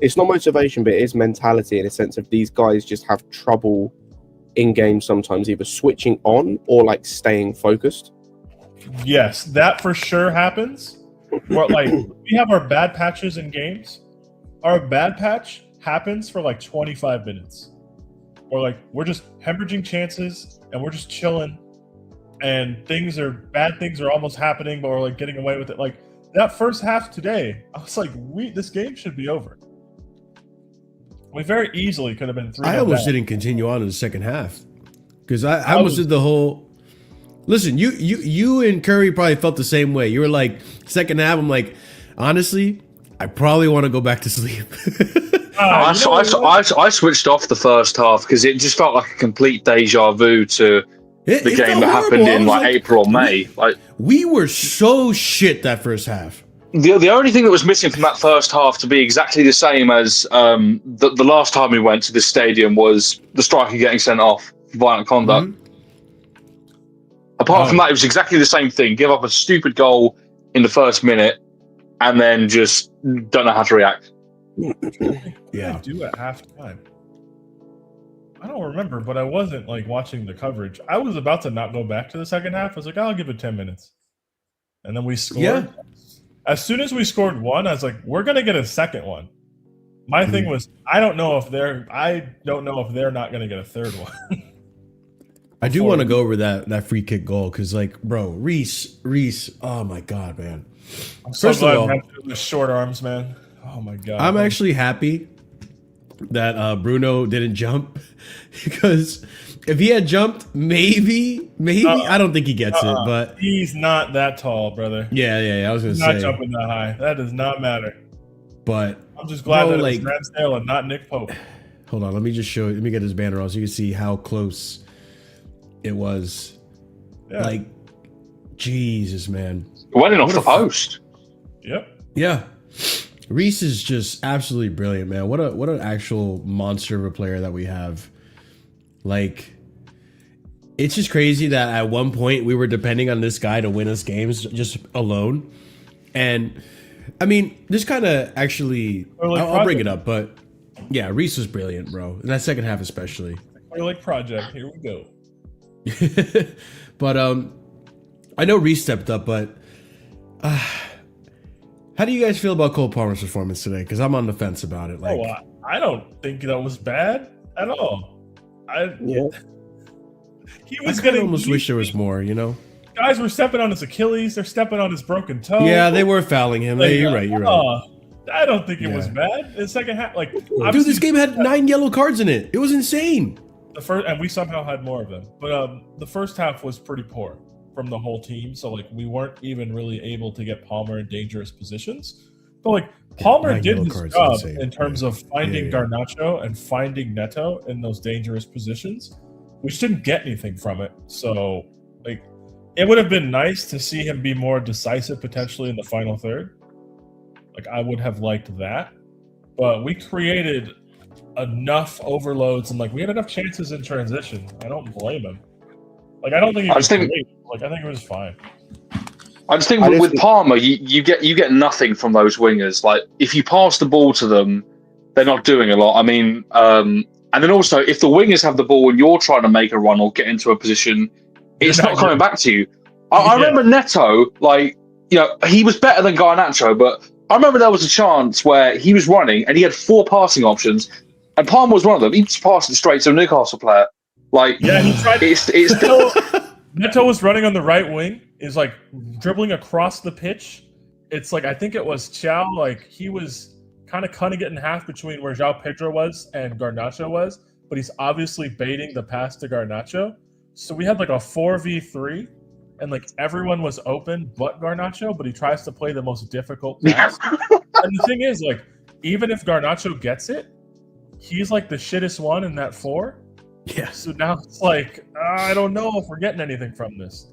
It's not motivation, but it is mentality in a sense of these guys just have trouble in games sometimes, either switching on or like staying focused. Yes, that for sure happens. Or like we have our bad patches in games. Our bad patch happens for like 25 minutes. Or like we're just hemorrhaging chances and we're just chilling and bad things are almost happening, but we're like getting away with it. Like that first half today, I was like, this game should be over. We very easily could have been 3-0 I almost didn't continue on in the second half because I almost did the whole. Listen, you and Curry probably felt the same way. You were like, second half, I'm like, honestly, I probably want to go back to sleep. I switched off the first half because it just felt like a complete deja vu to the game that happened in like April or May. We were so shit that first half. The only thing that was missing from that first half to be exactly the same as the last time we went to this stadium was the striker getting sent off for violent conduct. Mm-hmm. Apart from that, it was exactly the same thing. Give up a stupid goal in the first minute and then just don't know how to react. Yeah, do at halftime. I don't remember, but I wasn't like watching the coverage. I was about to not go back to the second half. I was like, I'll give it 10 minutes. And then we scored. Yeah. As soon as we scored one, I was like, we're going to get a second one. My thing was, I don't know if they're not going to get a third one. I do want to go over that free kick goal because, like, bro, Reese, oh my God, man. I'm so glad man with short arms, man. Oh my god. I'm actually happy that Bruno didn't jump because if he had jumped, maybe I don't think he gets it, but he's not that tall, brother. yeah. I was gonna He's say not jumping that high. That does not matter. but I'm just glad bro, that it's Ramsdale and not Nick Pope. Hold on, let me get his banner on so you can see how close it was. Yeah. Like, Jesus, man. It went in off the post. Yep. Yeah. Reese is just absolutely brilliant, man. What an actual monster of a player that we have. Like, it's just crazy that at one point we were depending on this guy to win us games just alone. And I mean, this kind of actually, I'll bring it up, but yeah, Reese was brilliant, bro. In that second half, especially. We're like Project. Here we go. But I know Reese stepped up, but how do you guys feel about Cole Palmer's performance today? Because I'm on the fence about it. Like, I don't think that was bad at all. He was I almost wish there was more, you know? Guys were stepping on his Achilles. They're stepping on his broken toe. Yeah, they were fouling him. Like, You're right. I don't think it was bad. The second half, like, dude, this game had 9 yellow cards in it. It was insane. The first, and we somehow had more of them. But the first half was pretty poor from the whole team. So like, we weren't even really able to get Palmer in dangerous positions. But like, Palmer did his job in terms of finding Garnacho and finding Neto in those dangerous positions. We just didn't get anything from it. So like, it would have been nice to see him be more decisive potentially in the final third. Like, I would have liked that. But we created enough overloads and like we had enough chances in transition. I don't blame him. Like, I don't think it was great. Like, I think it was fine. I just think with Palmer, you get nothing from those wingers. Like, if you pass the ball to them, they're not doing a lot. I mean, and then also if the wingers have the ball and you're trying to make a run or get into a position, it's not coming back to you. I remember Neto, like, you know, he was better than Garnacho, but I remember there was a chance where he was running and he had 4 passing options, and Palmer was one of them. He just passed it straight to a Newcastle player. Like, yeah, he tried. It's Neto was running on the right wing, is like dribbling across the pitch. It's like, I think it was Chow, like he was kind of cutting it in half between where João Pedro was and Garnacho was, but he's obviously baiting the pass to Garnacho. So we had like a 4v3, and like everyone was open but Garnacho, but he tries to play the most difficult pass. And the thing is, like, even if Garnacho gets it, he's like the shittest one in that 4. Yeah. So now it's like, I don't know if we're getting anything from this.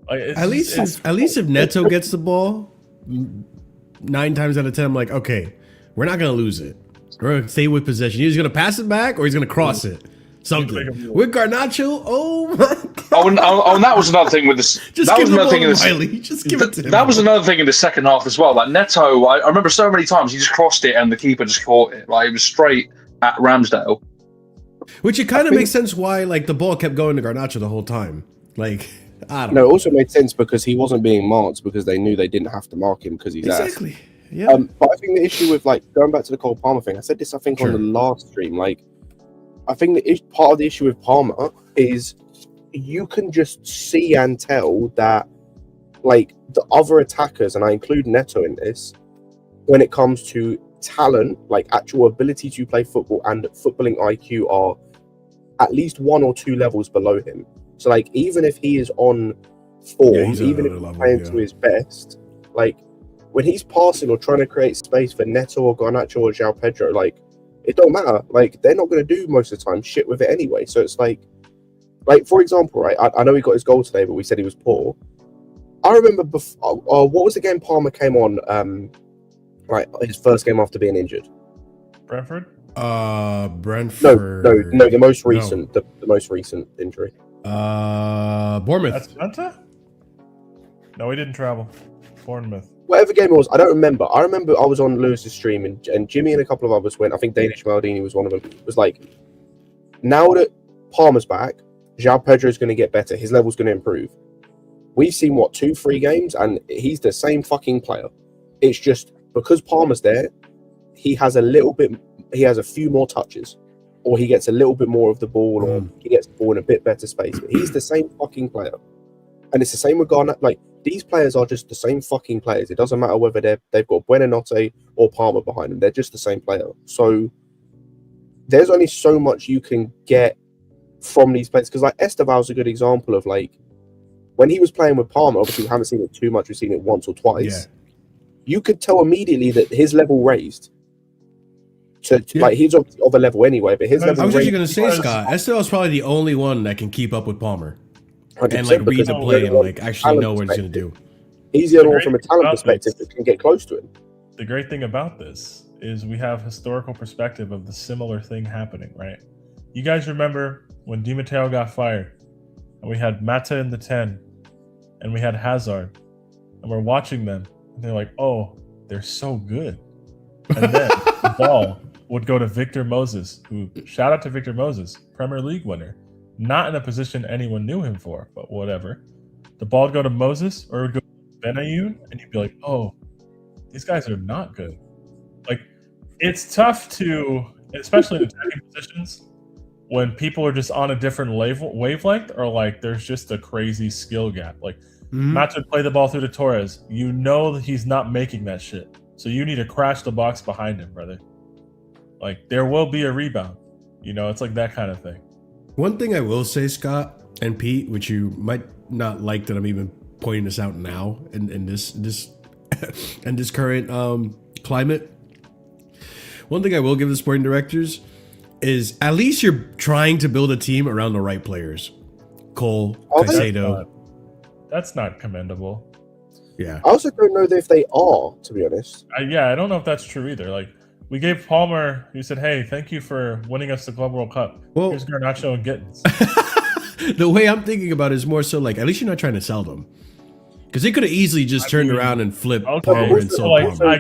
Like, at least if Neto gets the ball, 9 times out of 10, I'm like, okay, we're not gonna lose it. We're gonna stay with possession. He's gonna pass it back or he's gonna cross it. Something with Garnacho. Oh my god! Oh, and that was another thing with this. Just that give was the another thing ball in to Wiley. Just give it to him. That was another thing in the second half as well. Like Neto, I remember so many times he just crossed it and the keeper just caught it. Like, it was straight at Ramsdale. Which it kind of makes sense why like the ball kept going to Garnacho the whole time. Like, I don't know. No, it also made sense because he wasn't being marked because they knew they didn't have to mark him because he's exactly. ass. Yeah. But I think the issue with, like, going back to the Cole Palmer thing, I said this, I think, on the last stream. Like, I think part of the issue with Palmer is you can just see and tell that, like, the other attackers, and I include Neto in this, when it comes to talent, like actual ability to play football and footballing IQ, are at least 1 or 2 levels below him. So, like, even if he is on form, even if he's playing to his best, like, when he's passing or trying to create space for Neto or Garnacho or João Pedro, like, it don't matter. Like, they're not going to do most of the time shit with it anyway. So it's like for example, right? I know he got his goal today, but we said he was poor. I remember before. What was the game Palmer came on? Like his first game after being injured. Brentford. Brentford. No. The most recent. The most recent injury. Bournemouth. Atlanta? No, he didn't travel. Bournemouth. Whatever game it was, I don't remember. I remember I was on Lewis's stream and Jimmy and a couple of others went. I think Danish Maldini was one of them. It was like, now that Palmer's back, João Pedro is going to get better. His level's going to improve. We've seen 2-3 games, and he's the same fucking player. It's just because Palmer's there, he has a few more touches, or he gets a little bit more of the ball, or he gets the ball in a bit better space. But he's the same fucking player, and it's the same with Garnett. Like, these players are just the same fucking players. It doesn't matter whether they've got Buonanotte or Palmer behind him. They're just the same player. So there's only so much you can get from these players. Because like Esteval's a good example of like when he was playing with Palmer, obviously we haven't seen it too much, we've seen it once or twice. Yeah. You could tell immediately that his level raised. Like he's of a level anyway, but his level. I was actually going to say, Scott, Esteval's probably the only one that can keep up with Palmer and like read the play and like actually know what he's going to do. He's the only one from a talent perspective that can get close to him. The great thing about this is we have historical perspective of the similar thing happening, right? You guys remember when Di Matteo got fired and we had Mata in the 10 and we had Hazard and we're watching them and they're like, oh, they're so good. And then the ball would go to Victor Moses, who, shout out to Victor Moses, Premier League winner, not in a position anyone knew him for, but whatever. The ball would go to Moses or it would go to Benayoun, and you'd be like, oh, these guys are not good. Like, it's tough to, especially in attacking positions, when people are just on a different wavelength, or like there's just a crazy skill gap. Like, Matt would play the ball through to Torres. You know that he's not making that shit. So you need to crash the box behind him, brother. Like, there will be a rebound. You know, it's like that kind of thing. One thing I will say, Scott and Pete, which you might not like that I'm even pointing this out now in this in this current climate. One thing I will give the sporting directors is at least you're trying to build a team around the right players. Cole, Caicedo. That's not commendable. Yeah. I also don't know if they are, to be honest. I don't know if that's true either. Like, we gave Palmer, he said, hey, thank you for winning us the Club World Cup. Well, here's Garnacho and Gittins. The way I'm thinking about it is more so like, at least you're not trying to sell them. Because they could have easily just turned around and flipped Palmer and sold Palmer.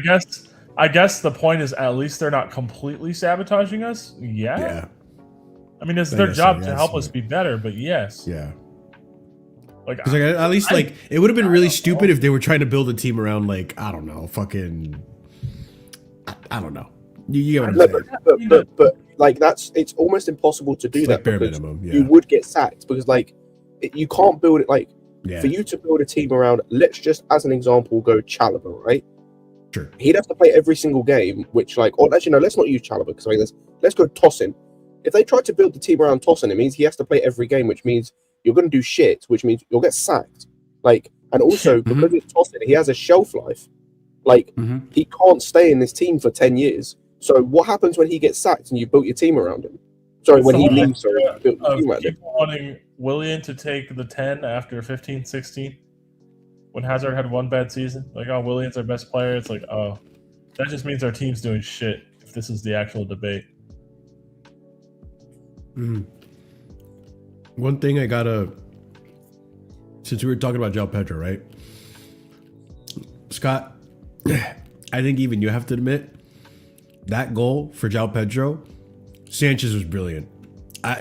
I guess the point is at least they're not completely sabotaging us. Yeah. I mean, it's their job to help us be better, but yes. Yeah. Like, at least like it would have been really stupid if they were trying to build a team around like, I don't know, fucking I don't know. You get what I'm saying? But like it's almost impossible to do that bare because minimum, you would get sacked because like you can't build it like for you to build a team around. Let's just as an example go Chalobah, right? Sure. He'd have to play every single game, which like, or actually no, let's not use Chalobah because I mean let's go Tosin. If they try to build the team around Tosin, it means he has to play every game, which means you're going to do shit, which means you'll get sacked. Like, and also because it's Tosin, he has a shelf life. Like, he can't stay in this team for 10 years. So what happens when he gets sacked and you built your team around him? Sorry, when he leaves, sorry, you built your team around him. People wanting Willian to take the 10 after 15, 16, when Hazard had one bad season. Like, oh, Willian's our best player. It's like, oh, that just means our team's doing shit if this is the actual debate. One thing I gotta, since we were talking about João Pedro, right? Scott, I think even you have to admit that goal for João Pedro, Sanchez was brilliant.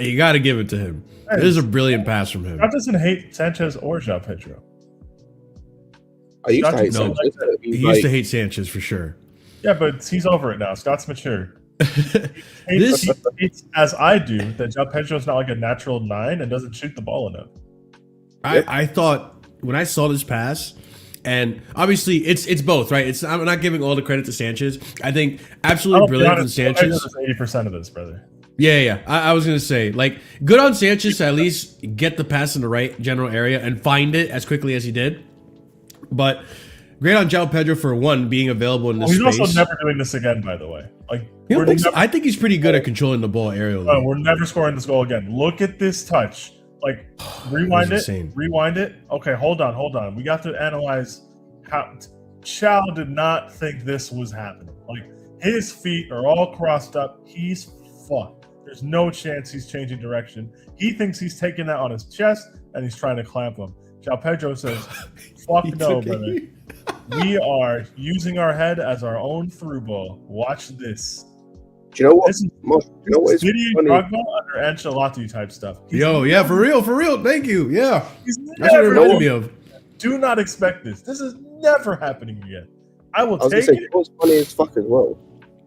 You got to give it to him. It is a brilliant pass from him. Scott doesn't hate Sanchez or João Pedro. I used to hate Sanchez. He used to hate Sanchez for sure. Yeah, but he's over it now. Scott's matured. It's as I do that João Pedro's not like a natural 9 and doesn't shoot the ball enough. I thought when I saw this pass, and obviously it's both, right? I'm not giving all the credit to Sanchez. I think absolutely brilliant from Sanchez. 80% of this, brother. Yeah. I was gonna say, like, good on Sanchez to at least get the pass in the right general area and find it as quickly as he did. But great on João Pedro for one being available in this space. He's also never doing this again, by the way. Like, I think he's pretty good at controlling the ball aerially. We're never scoring this goal again. Look at this touch. Like, rewind it. Okay, hold on. We got to analyze how Chow did not think this was happening. Like, his feet are all crossed up. He's fucked. There's no chance he's changing direction. He thinks he's taking that on his chest and he's trying to clamp him. João Pedro says, fuck no, brother. We are using our head as our own through ball. Watch this. Do you know what? It's Didier Drogba under Ancelotti type stuff. Yeah, for real. Thank you. Yeah, that's what it reminded me of. Do not expect this. This is never happening again. I will take it. It was funny as fuck as well.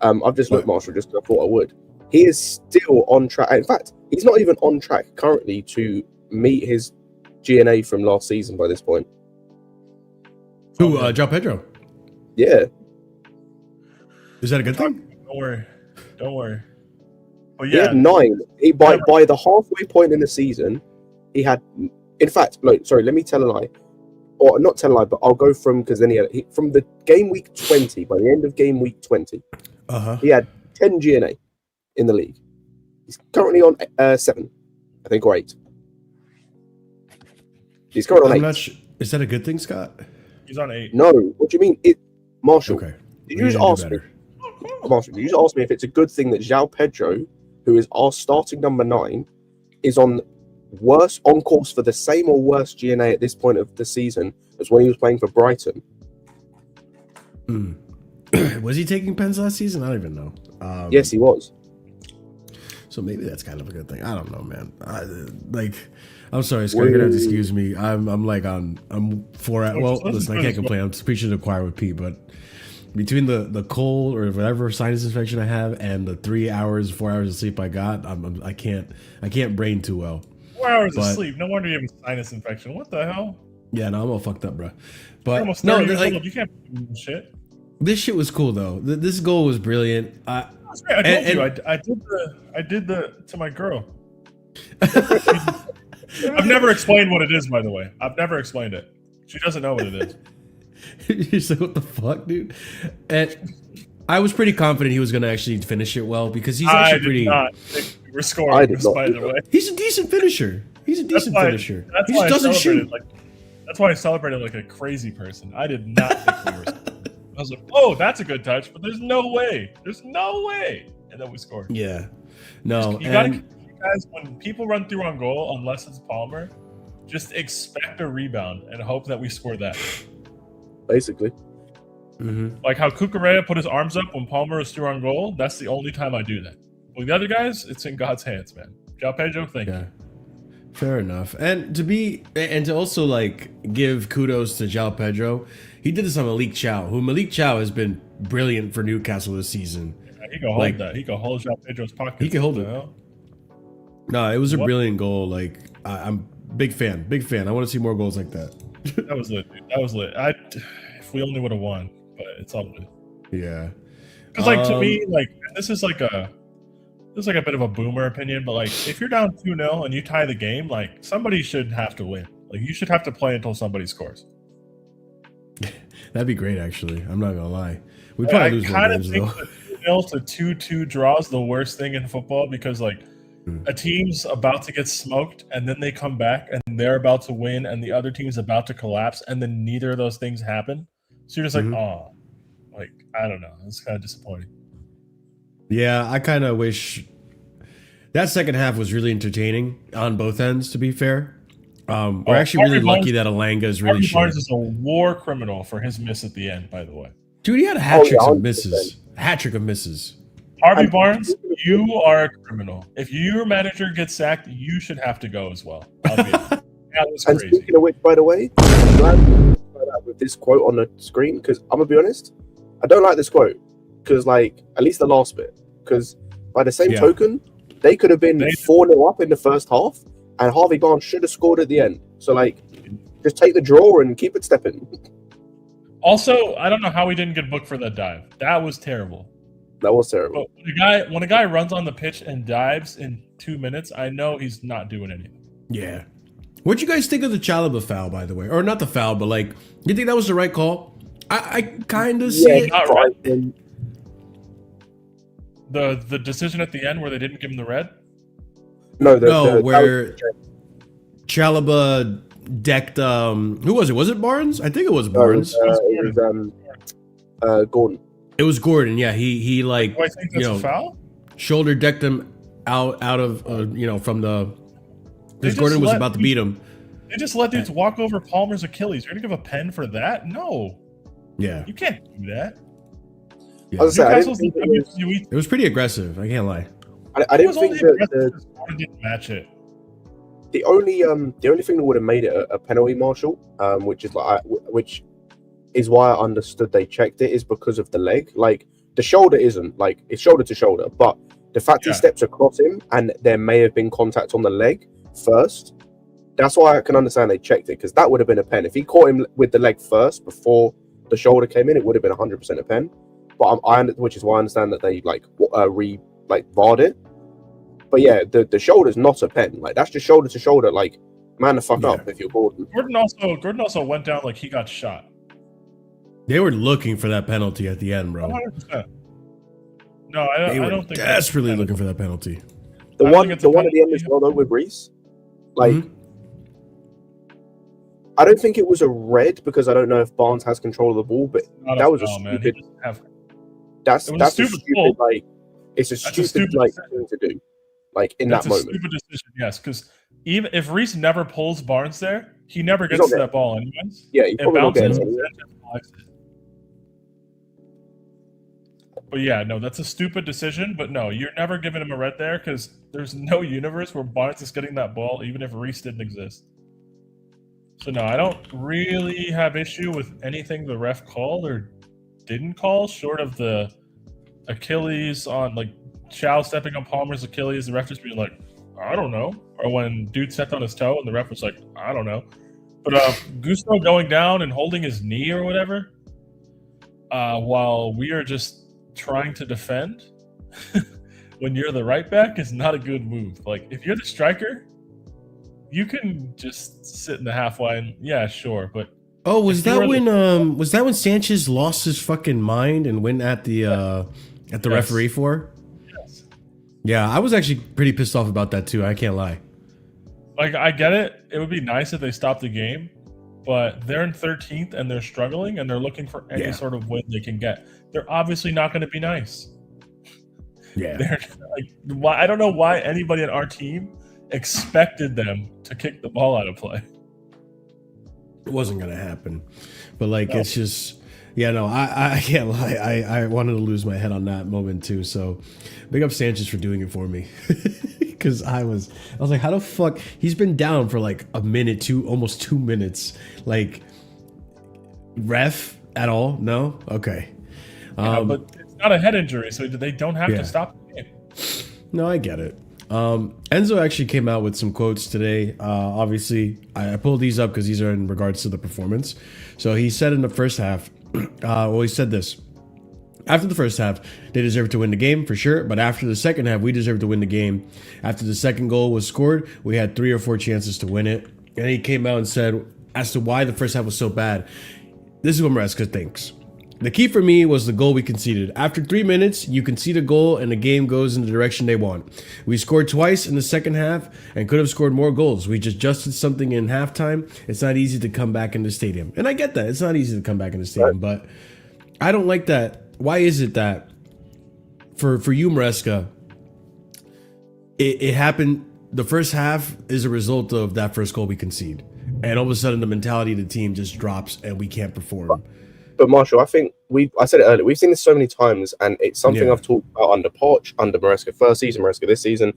I've just looked Marshall just because I thought I would. He is still on track. In fact, he's not even on track currently to meet his GNA from last season by this point. Who, João Pedro? Yeah. Is that a good thing? Don't worry. Don't worry. But He yeah, had 9. By the halfway point in the season, he had. In fact, look, sorry, let me tell a lie. Or not tell a lie, but I'll go from because then from the game week 20. By the end of game week 20, he had 10 GNA in the league. He's currently on 7, I think, or 8. He's currently on 8. I'm not sure. Is that a good thing, Scott? he's on 8. No, what do you mean? Marshall, Okay. did you just ask me? Marshall, did you just ask me if it's a good thing that João Pedro, who is our starting number 9, is on course for the same or worse GNA at this point of the season as when he was playing for Brighton? Was he taking pens last season? I don't even know. Yes, he was. So maybe that's kind of a good thing. I don't know, man. I'm sorry, Scott. You're gonna have to excuse me. I'm 4 at. Well, listen, I can't complain. I'm preaching to the choir with Pete, but between the cold or whatever sinus infection I have and the 4 hours of sleep I got, I can't brain too well. 4 hours of sleep. No wonder you have a sinus infection. What the hell? Yeah, no, I'm all fucked up, bro. You're But almost no, 30 years old. You can't do shit. this shit was cool though. This goal was brilliant. I told you, I did the to my girl. I've never explained what it is, by the way. I've never explained it. She doesn't know what it is. You're like, what the fuck, dude? And I was pretty confident he was gonna actually finish it well because he's actually pretty. Not think we were scoring this, by the way. He's a decent finisher. He's a decent finisher. That's He why just I doesn't shoot. That's why I celebrated like a crazy person. I did not think we were scoring. I was like, oh, that's a good touch, but there's no way. There's no way. And then we scored. Yeah. No. You guys, when people run through on goal, unless it's Palmer, just expect a rebound and hope that we score that. Basically. Like how Cucurella put his arms up when Palmer was through on goal. That's the only time I do that. With the other guys, it's in God's hands, man. João Pedro, thank you. Fair enough. And to also like give kudos to João Pedro, he did this on Malik Chow, who Malik Chow has been brilliant for Newcastle this season. Yeah, he can hold that. He can hold João Pedro's pocket. He can hold it. No, it was a brilliant goal. Like I'm big fan. I want to see more goals like that. That was lit, dude. That was lit. If we only would have won, but it's all good. Yeah. Because like to me, like this is like a bit of a boomer opinion, but like if you're down 2-0 and you tie the game, like somebody should have to win. Like you should have to play until somebody scores. That'd be great, actually. I'm not gonna lie. We probably lose more games though. 2-0 to 2-2 draw is the worst thing in football because like a team's about to get smoked and then they come back and they're about to win and the other team's about to collapse and then neither of those things happen. So you're just like, oh, like I don't know. It's kind of disappointing. Yeah, I kind of wish that second half was really entertaining on both ends. To be fair, we're actually really lucky that Alanga is really shit. Barnes is a war criminal for his miss at the end. By the way, dude, he had a hat trick of misses. A hat trick of misses. Harvey Barnes, you are a criminal. If your manager gets sacked, you should have to go as well. That was And crazy. speaking of which, by the way, I'm glad you put that with this quote on the screen because I'm gonna be honest, I don't like this quote because, like, at least the last bit, because by the same token, they could have been 4-0 up in the first half, and Harvey Barnes should have scored at the end. So, like, just take the draw and keep it stepping. Also, I don't know how we didn't get booked for that dive. That was terrible. That was terrible. But when a guy runs on the pitch and dives in 2 minutes, I know he's not doing anything. Yeah. What'd you guys think of the Chalaba foul, by the way? Or not the foul, but like, you think that was the right call? I kind of see it. Not right. The decision at the end where they didn't give him the red? No, where Chalaba decked who was it? Was it Barnes? I think it was Barnes. It was Gordon. It was Gordon, yeah. He like, Do I think that's a foul? Shoulder decked him out of from the, because Gordon was about to beat him. They just let dudes walk over Palmer's Achilles. You're gonna give a pen for that? No. Yeah. You can't do that. Yeah. It was pretty aggressive. I can't lie. I didn't think that Gordon didn't match it. the only thing that would have made it a penalty, Marshall, which is why I understood they checked it, is because of the leg. Like the shoulder isn't, like, it's shoulder to shoulder, but the fact he steps across him and there may have been contact on the leg first, that's why I can understand they checked it, because that would have been a pen. If he caught him with the leg first before the shoulder came in, it would have been 100% a pen. but which is why I understand that they VAR'd it. But yeah, the shoulder's not a pen. Like that's just shoulder to shoulder. Like man, the fuck up if you're Gordon. Gordon also went down like he got shot. They were looking for that penalty at the end, bro. 100%. No, I don't think desperately looking for that penalty. The one at the end as well though with Reese, like. I don't think it was a red because I don't know if Barnes has control of the ball, but that was a stupid. That's a stupid like it's a stupid like thing to do, like in that moment. Stupid decision, yes, because even if Reese never pulls Barnes there, he never gets to that ball anyways. Yeah, he probably not getting it. But yeah, no, that's a stupid decision. But no, you're never giving him a red there because there's no universe where Barnes is getting that ball, even if Reese didn't exist. So no, I don't really have issue with anything the ref called or didn't call, short of the Achilles on like Chow stepping on Palmer's Achilles, the ref just being like, I don't know. Or when dude stepped on his toe and the ref was like, I don't know. But Gusto going down and holding his knee or whatever, while we are just trying to defend when you're the right back is not a good move. Like if you're the striker, you can just sit in the half line. Yeah, sure, but was that when Sanchez lost his fucking mind and went at the referee for? Yes. Yeah, I was actually pretty pissed off about that too. I can't lie. Like I get it. It would be nice if they stopped the game, but they're in 13th and they're struggling and they're looking for any sort of win they can get. They're obviously not going to be nice. Yeah. They're like, I don't know why anybody on our team expected them to kick the ball out of play. It wasn't gonna happen, but like it's just I can't lie. I wanted to lose my head on that moment too. So big up Sanchez for doing it for me because I was like, how the fuck he's been down for like a minute, almost 2 minutes. Like ref at all? No, okay. But it's not a head injury, so they don't have to stop the game. No, I get it. Enzo actually came out with some quotes today. Obviously, I pulled these up because these are in regards to the performance. So he said in the first half, he said this. After the first half, they deserved to win the game for sure. But after the second half, we deserved to win the game. After the second goal was scored, we had 3 or 4 chances to win it. And he came out and said, as to why the first half was so bad, this is what Maresca thinks. The key for me was the goal we conceded. After 3 minutes, you concede a goal and the game goes in the direction they want. We scored twice in the second half and could have scored more goals. We just adjusted something in halftime. It's not easy to come back in the stadium. And I get that. It's not easy to come back in the stadium, but I don't like that. Why is it that for you, Maresca, it happened, the first half is a result of that first goal we concede. And all of a sudden the mentality of the team just drops and we can't perform. But Marshall, I think I said it earlier, we've seen this so many times, and it's something I've talked about under Poch, under Maresca first season, Maresca this season.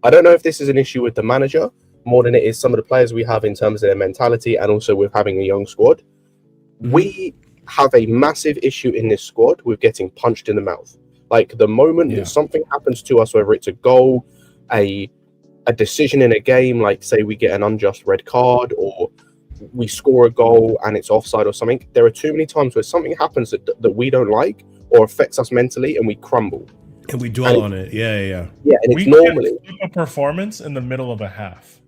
I don't know if this is an issue with the manager more than it is some of the players we have in terms of their mentality and also with having a young squad. Mm-hmm. We have a massive issue in this squad with getting punched in the mouth. Like the moment that something happens to us, whether it's a goal, a decision in a game, like say we get an unjust red card or we score a goal and it's offside or something, there are too many times where something happens that we don't like or affects us mentally and we crumble. And we dwell on it. Yeah, and it's normally a performance in the middle of a half.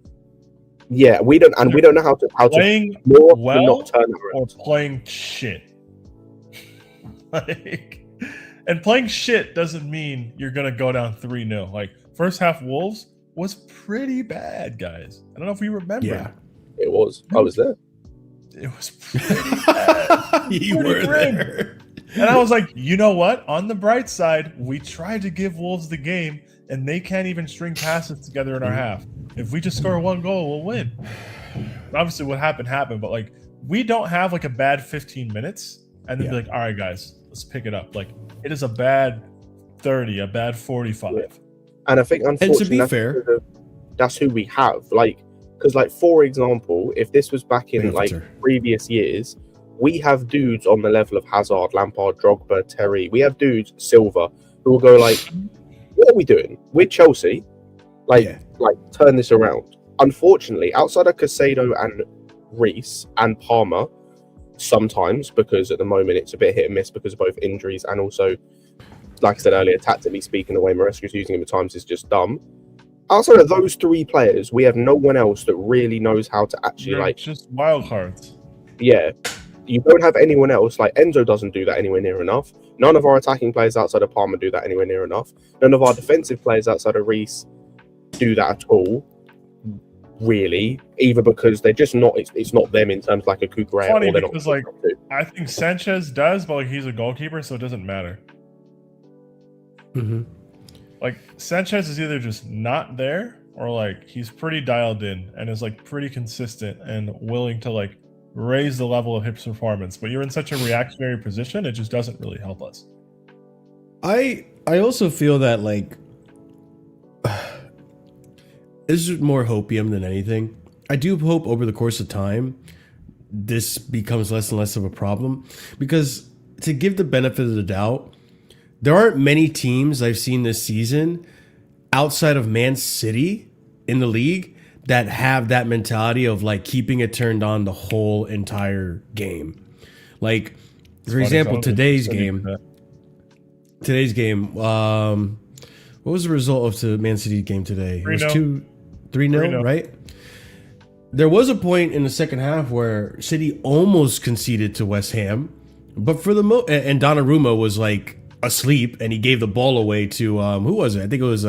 Yeah, we don't know how to playing more well not turn or playing shit. And playing shit doesn't mean you're gonna go down 3-0. Like first half Wolves was pretty bad, guys. I don't know if you remember. Yeah. It was. I was there. It was pretty bad. You were there. And I was like, you know what? On the bright side, we tried to give Wolves the game, and they can't even string passes together in our half. If we just score 1 goal, we'll win. Obviously, what happened, but like, we don't have like a bad 15 minutes, and then be like, all right, guys, let's pick it up. Like, it is a bad 30, a bad 45. Yeah. And I think, unfortunately, and to be fair, that's who we have. Like, because, like, for example, if this was back in like previous years, we have dudes on the level of Hazard, Lampard, Drogba, Terry. We have dudes, Silva, who will go like, "What are we doing? We're Chelsea. Like, turn this around." Unfortunately, outside of Casado and Reese and Palmer, sometimes, because at the moment it's a bit hit and miss because of both injuries and also, like I said earlier, tactically speaking, the way Maresca's using him at times is just dumb. Outside of those three players, we have no one else that really knows how to actually They're just wild cards. Yeah, you don't have anyone else. Like Enzo doesn't do that anywhere near enough. None of our attacking players outside of Palmer do that anywhere near enough. None of our defensive players outside of Reece do that at all. Really, either because they're just not. It's not them in terms of like a Kukurea. Funny or they're because not I think Sanchez does, but like he's a goalkeeper, so it doesn't matter. Mm-hmm. Like Sanchez is either just not there or like he's pretty dialed in and is like pretty consistent and willing to like raise the level of his performance. But you're in such a reactionary position, it just doesn't really help us. I also feel that like this is more hopium than anything. I do hope over the course of time this becomes less and less of a problem, because to give the benefit of the doubt, there aren't many teams I've seen this season outside of Man City in the league that have that mentality of like keeping it turned on the whole entire game. Like, for example, today's game, what was the result of the Man City game today? It was 3-0, right? There was a point in the second half where City almost conceded to West Ham, but for the and Donnarumma was like asleep and he gave the ball away to who was it? I think it was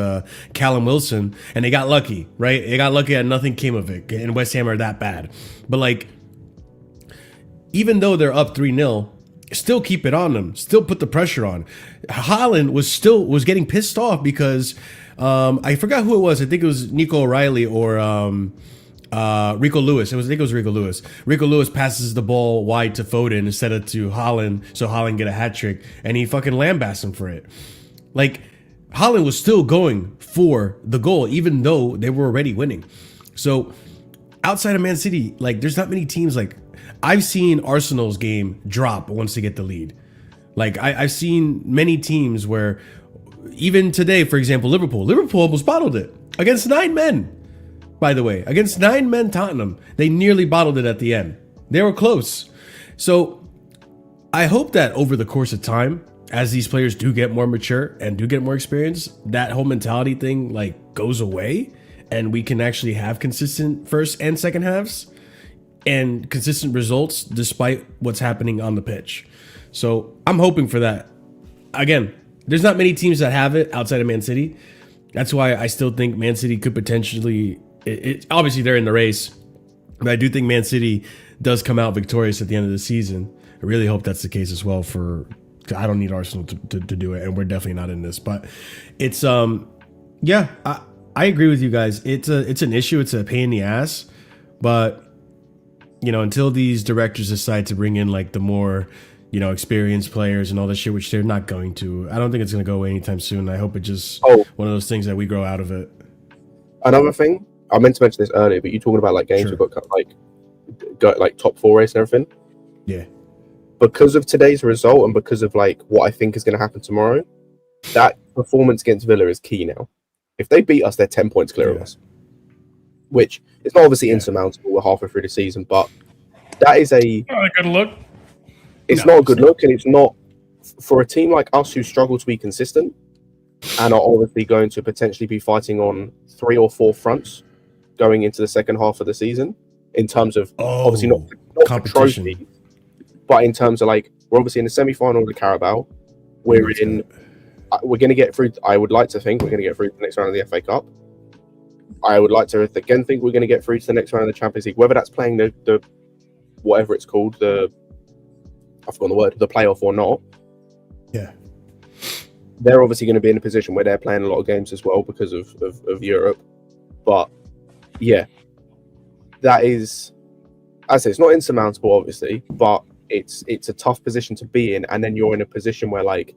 Callum Wilson, and they got lucky, right? They got lucky and nothing came of it, and West Ham are that bad. But like, even though they're up 3-0, still keep it on them, still put the pressure on. Haaland was getting pissed off because I forgot who it was. I think it was Nico O'Reilly or Rico Lewis. I think it was Rico Lewis. Rico Lewis passes the ball wide to Foden instead of to Haaland, so Haaland get a hat trick, and he fucking lambasts him for it. Like, Haaland was still going for the goal, even though they were already winning. So, outside of Man City, like, there's not many teams. Like, I've seen Arsenal's game drop once they get the lead. Like, I've seen many teams where, even today, for example, Liverpool almost bottled it against 9 men. By the way, against 9 men Tottenham, they nearly bottled it at the end. They were close. So I hope that over the course of time, as these players do get more mature and do get more experience, that whole mentality thing like goes away and we can actually have consistent first and second halves and consistent results despite what's happening on the pitch. So I'm hoping for that. Again, there's not many teams that have it outside of Man City. That's why I still think Man City could potentially... obviously, they're in the race, but I do think Man City does come out victorious at the end of the season. I really hope that's the case as well. I don't need Arsenal to do it, and we're definitely not in this. But it's yeah, I agree with you guys. It's an issue. It's a pain in the ass, but until these directors decide to bring in like the more experienced players and all this shit, which they're not going to. I don't think it's going to go away anytime soon. I hope it's just one of those things that we grow out of it. Another thing, I meant to mention this earlier, but you talking about like games we've got like top 4 race and everything. Yeah. Because of today's result and because of like what I think is going to happen tomorrow, that performance against Villa is key now. If they beat us, they're 10 points clear of us, which is not obviously insurmountable. We're halfway through the season, but that is not a good look. It's not a good look, and it's not for a team like us who struggle to be consistent and are obviously going to potentially be fighting on 3 or 4 fronts going into the second half of the season in terms of obviously not competition, trophies, but in terms of like we're obviously in the semi-final of the Carabao. We're going to get through. I would like to think we're going to get through to the next round of the FA Cup. I would like to again think we're going to get through to the next round of the Champions League, whether that's playing the whatever it's called, I've forgotten the word, the playoff or not. Yeah. They're obviously going to be in a position where they're playing a lot of games as well because of Europe. But yeah, that is, as I say, it's not insurmountable, obviously, but it's a tough position to be in. And then you're in a position where like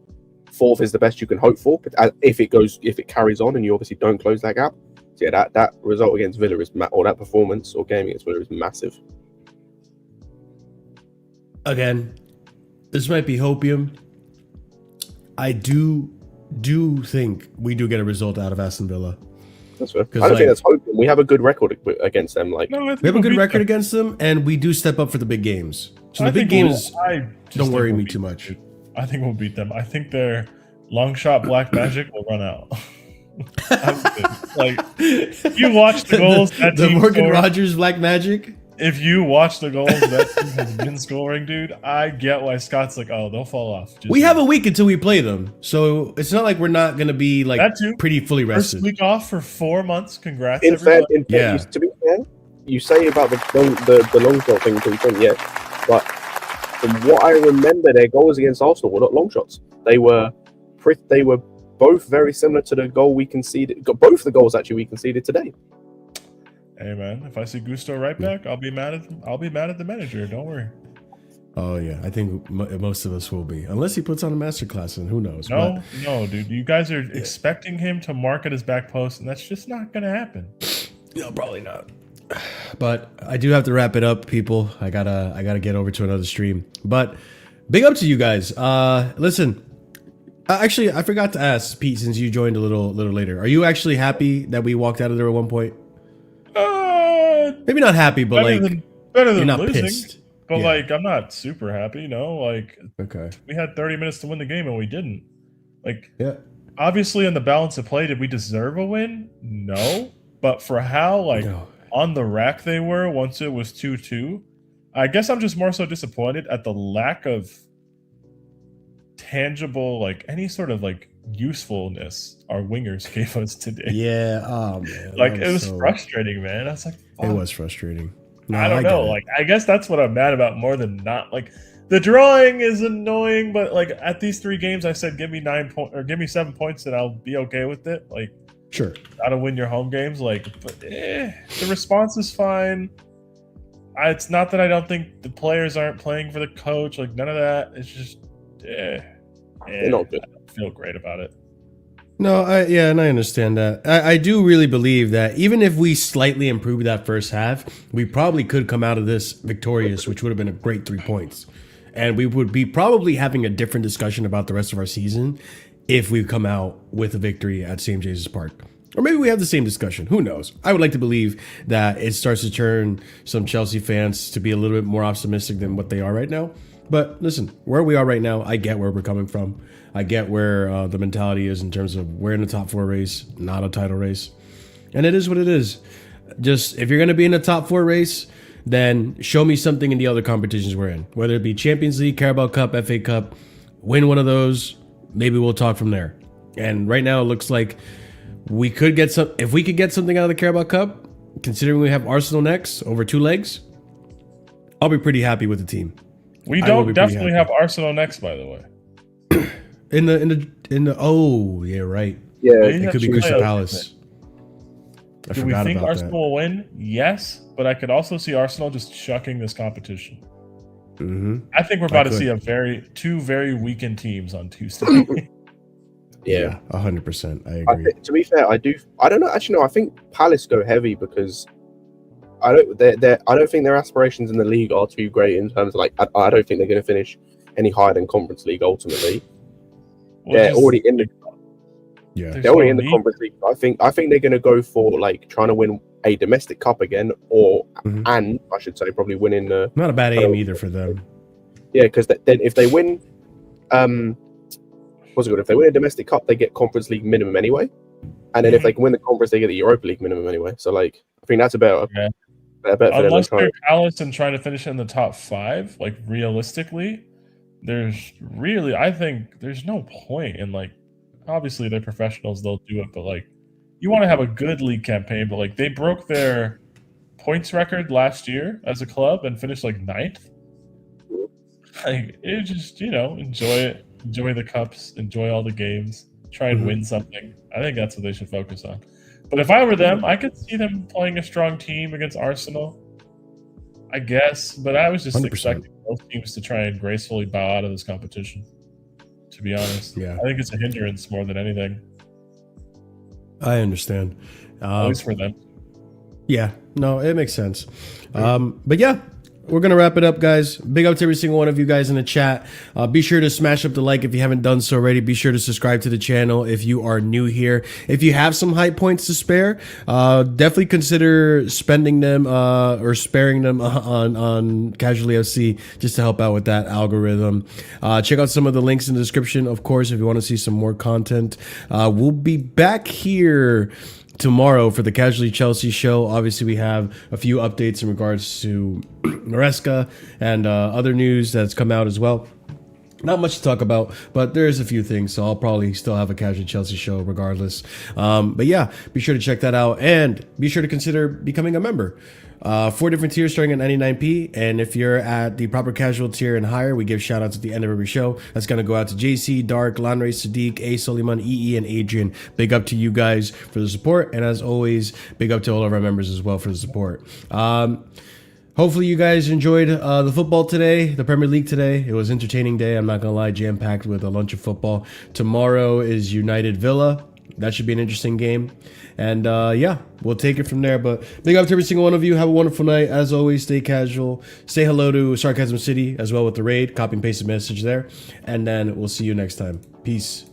4th is the best you can hope for. But if it carries on and you obviously don't close that gap, so yeah, that result against Villa is or that performance or game against Villa is massive. Again, this might be hopium. I do think we do get a result out of Aston Villa. That's fair. I don't think that's hopium. We have a good record against them. Like we have a good record against them, and we do step up for the big games. So the big games I just don't think worry we'll me beat too them, much. dude. I think we'll beat them. I think their long shot black magic will run out. Like, you watch the goals that the team Morgan scored. Rogers Black Magic. If you watch the goals that team has been scoring, dude, I get why Scott's like, oh, they'll fall off. Just We have a week until we play them, so it's not like we're not gonna be like That too. pretty fully First rested. week off for 4 months. Congrats, In fair, everybody. Yeah. to be fair, you say about the long shot thing, but from what I remember, their goals against Arsenal were not long shots. They were both very similar to the goal we conceded. Both the goals actually we conceded today. Hey man, if I see Gusto right back, I'll be mad at the manager. Don't worry. Oh yeah, I think most of us will be, unless he puts on a masterclass, and who knows? No, dude. You guys are expecting him to mark at his back post, and that's just not gonna happen. No, probably not. But I do have to wrap it up, people. I gotta get over to another stream. But big up to you guys. Listen, actually, I forgot to ask Pete, since you joined a little later. Are you actually happy that we walked out of there at one point? Maybe not happy, but better than you're not losing. pissed. But Yeah. like, I'm not super happy. Like, Okay. we had 30 minutes to win the game and we didn't. Like, Yeah. obviously, in the balance of play, did we deserve a win? No. But for how No. on the rack they were once it was 2-2, I guess I'm just more so disappointed at the lack of tangible, like any sort of like usefulness our wingers gave us today. Yeah. Oh man. Like, I'm it was so- frustrating, man. I was like, It fuck. was frustrating. No, I don't get know. it. Like, I guess that's what I'm mad about more than not. Like, the drawing is annoying, but like at these 3 games, I said give me 9 points or give me 7 points, and I'll be okay with it. Like, Sure. gotta win your home games. Like, but the response is fine. It's not that I don't think the players aren't playing for the coach. Like, none of that. It's just, They're not good. I don't feel great about it. No, and I understand that. I do really believe that even if we slightly improved that first half, we probably could come out of this victorious, which would have been a great 3 points. And we would be probably having a different discussion about the rest of our season if we come out with a victory at St. James's Park. Or maybe we have the same discussion. Who knows? I would like to believe that it starts to turn some Chelsea fans to be a little bit more optimistic than what they are right now. But listen, where we are right now, I get where we're coming from. I get where the mentality is in terms of we're in the top 4 race, not a title race. And it is what it is. Just if you're going to be in the top 4 race, then show me something in the other competitions we're in. Whether it be Champions League, Carabao Cup, FA Cup, win one of those, maybe we'll talk from there. And right now it looks like we could get some. If we could get something out of the Carabao Cup, considering we have Arsenal next over 2 legs, I'll be pretty happy with the team. We I will don't be pretty definitely happy. have Arsenal next, by the way. In the oh yeah, right. Yeah, They It could be have Crystal playoffs, Palace. I Do we forgot think about Arsenal that. will win? Yes, but I could also see Arsenal just chucking this competition. Mm-hmm. I think we're about to could. see two very weakened teams on Tuesday. yeah. 100%. I agree. To be fair, I don't know. Actually, no. I think Palace go heavy because I don't think their aspirations in the league are too great in terms of like. I don't think they're going to finish any higher than Conference League ultimately. They're already in the. Yeah. They're already in the Conference League. I think they're going to go for like trying to win a domestic cup again, Mhm. and I should say probably winning the. Not a bad aim either for them. Yeah, because then if they win, what's it called? If they win a domestic cup, they get Conference League minimum anyway, and then if they can win the Conference, they get the Europa League minimum anyway. So like, I think that's a better Yeah. bet for them. Unless than they're trying- Palace and trying to finish in the top 5, like realistically, I think there's no point in like. Obviously, they're professionals; they'll do it. But like, you want to have a good league campaign. But like, they broke their points record last year as a club and finished like 9th. Like, it just enjoy it, enjoy the cups, enjoy all the games, try and win something. I think that's what they should focus on. But if I were them, I could see them playing a strong team against Arsenal. I guess, but I was just 100%. expecting both teams to try and gracefully bow out of this competition. To be honest, Yeah. I think it's a hindrance more than anything, I understand. at least for them. Yeah, no, it makes sense. But yeah, we're gonna wrap it up, guys. Big up to every single one of you guys in the chat. Be sure to smash up the like if you haven't done so already. Be sure to subscribe to the channel if you are new here. If you have some hype points to spare, definitely consider spending them or sparing them on Casually FC just to help out with that algorithm. Check out some of the links in the description, of course, if you want to see some more content. We'll be back here tomorrow for the Casually Chelsea show. Obviously, we have a few updates in regards to Maresca and other news that's come out as well. Not much to talk about, but there's a few things, so I'll probably still have a Casually Chelsea show regardless. But yeah, be sure to check that out, and be sure to consider becoming a member. 4 different tiers starting at 99p, and if you're at the proper casual tier and higher, we give shout outs at the end of every show. That's gonna go out to JC, Dark, Lanray, Sadiq, A. Soliman, EE, and Adrian. Big up to you guys for the support, and as always, big up to all of our members as well for the support. Hopefully you guys enjoyed the football today, the Premier League today. It was an entertaining day, I'm not gonna lie, jam-packed with a lunch of football. Tomorrow is United Villa. That should be an interesting game. And yeah, we'll take it from there. But big up to every single one of you. Have a wonderful night. As always, stay casual. Say hello to Sarcasm City as well with the raid. Copy and paste the message there. And then we'll see you next time. Peace.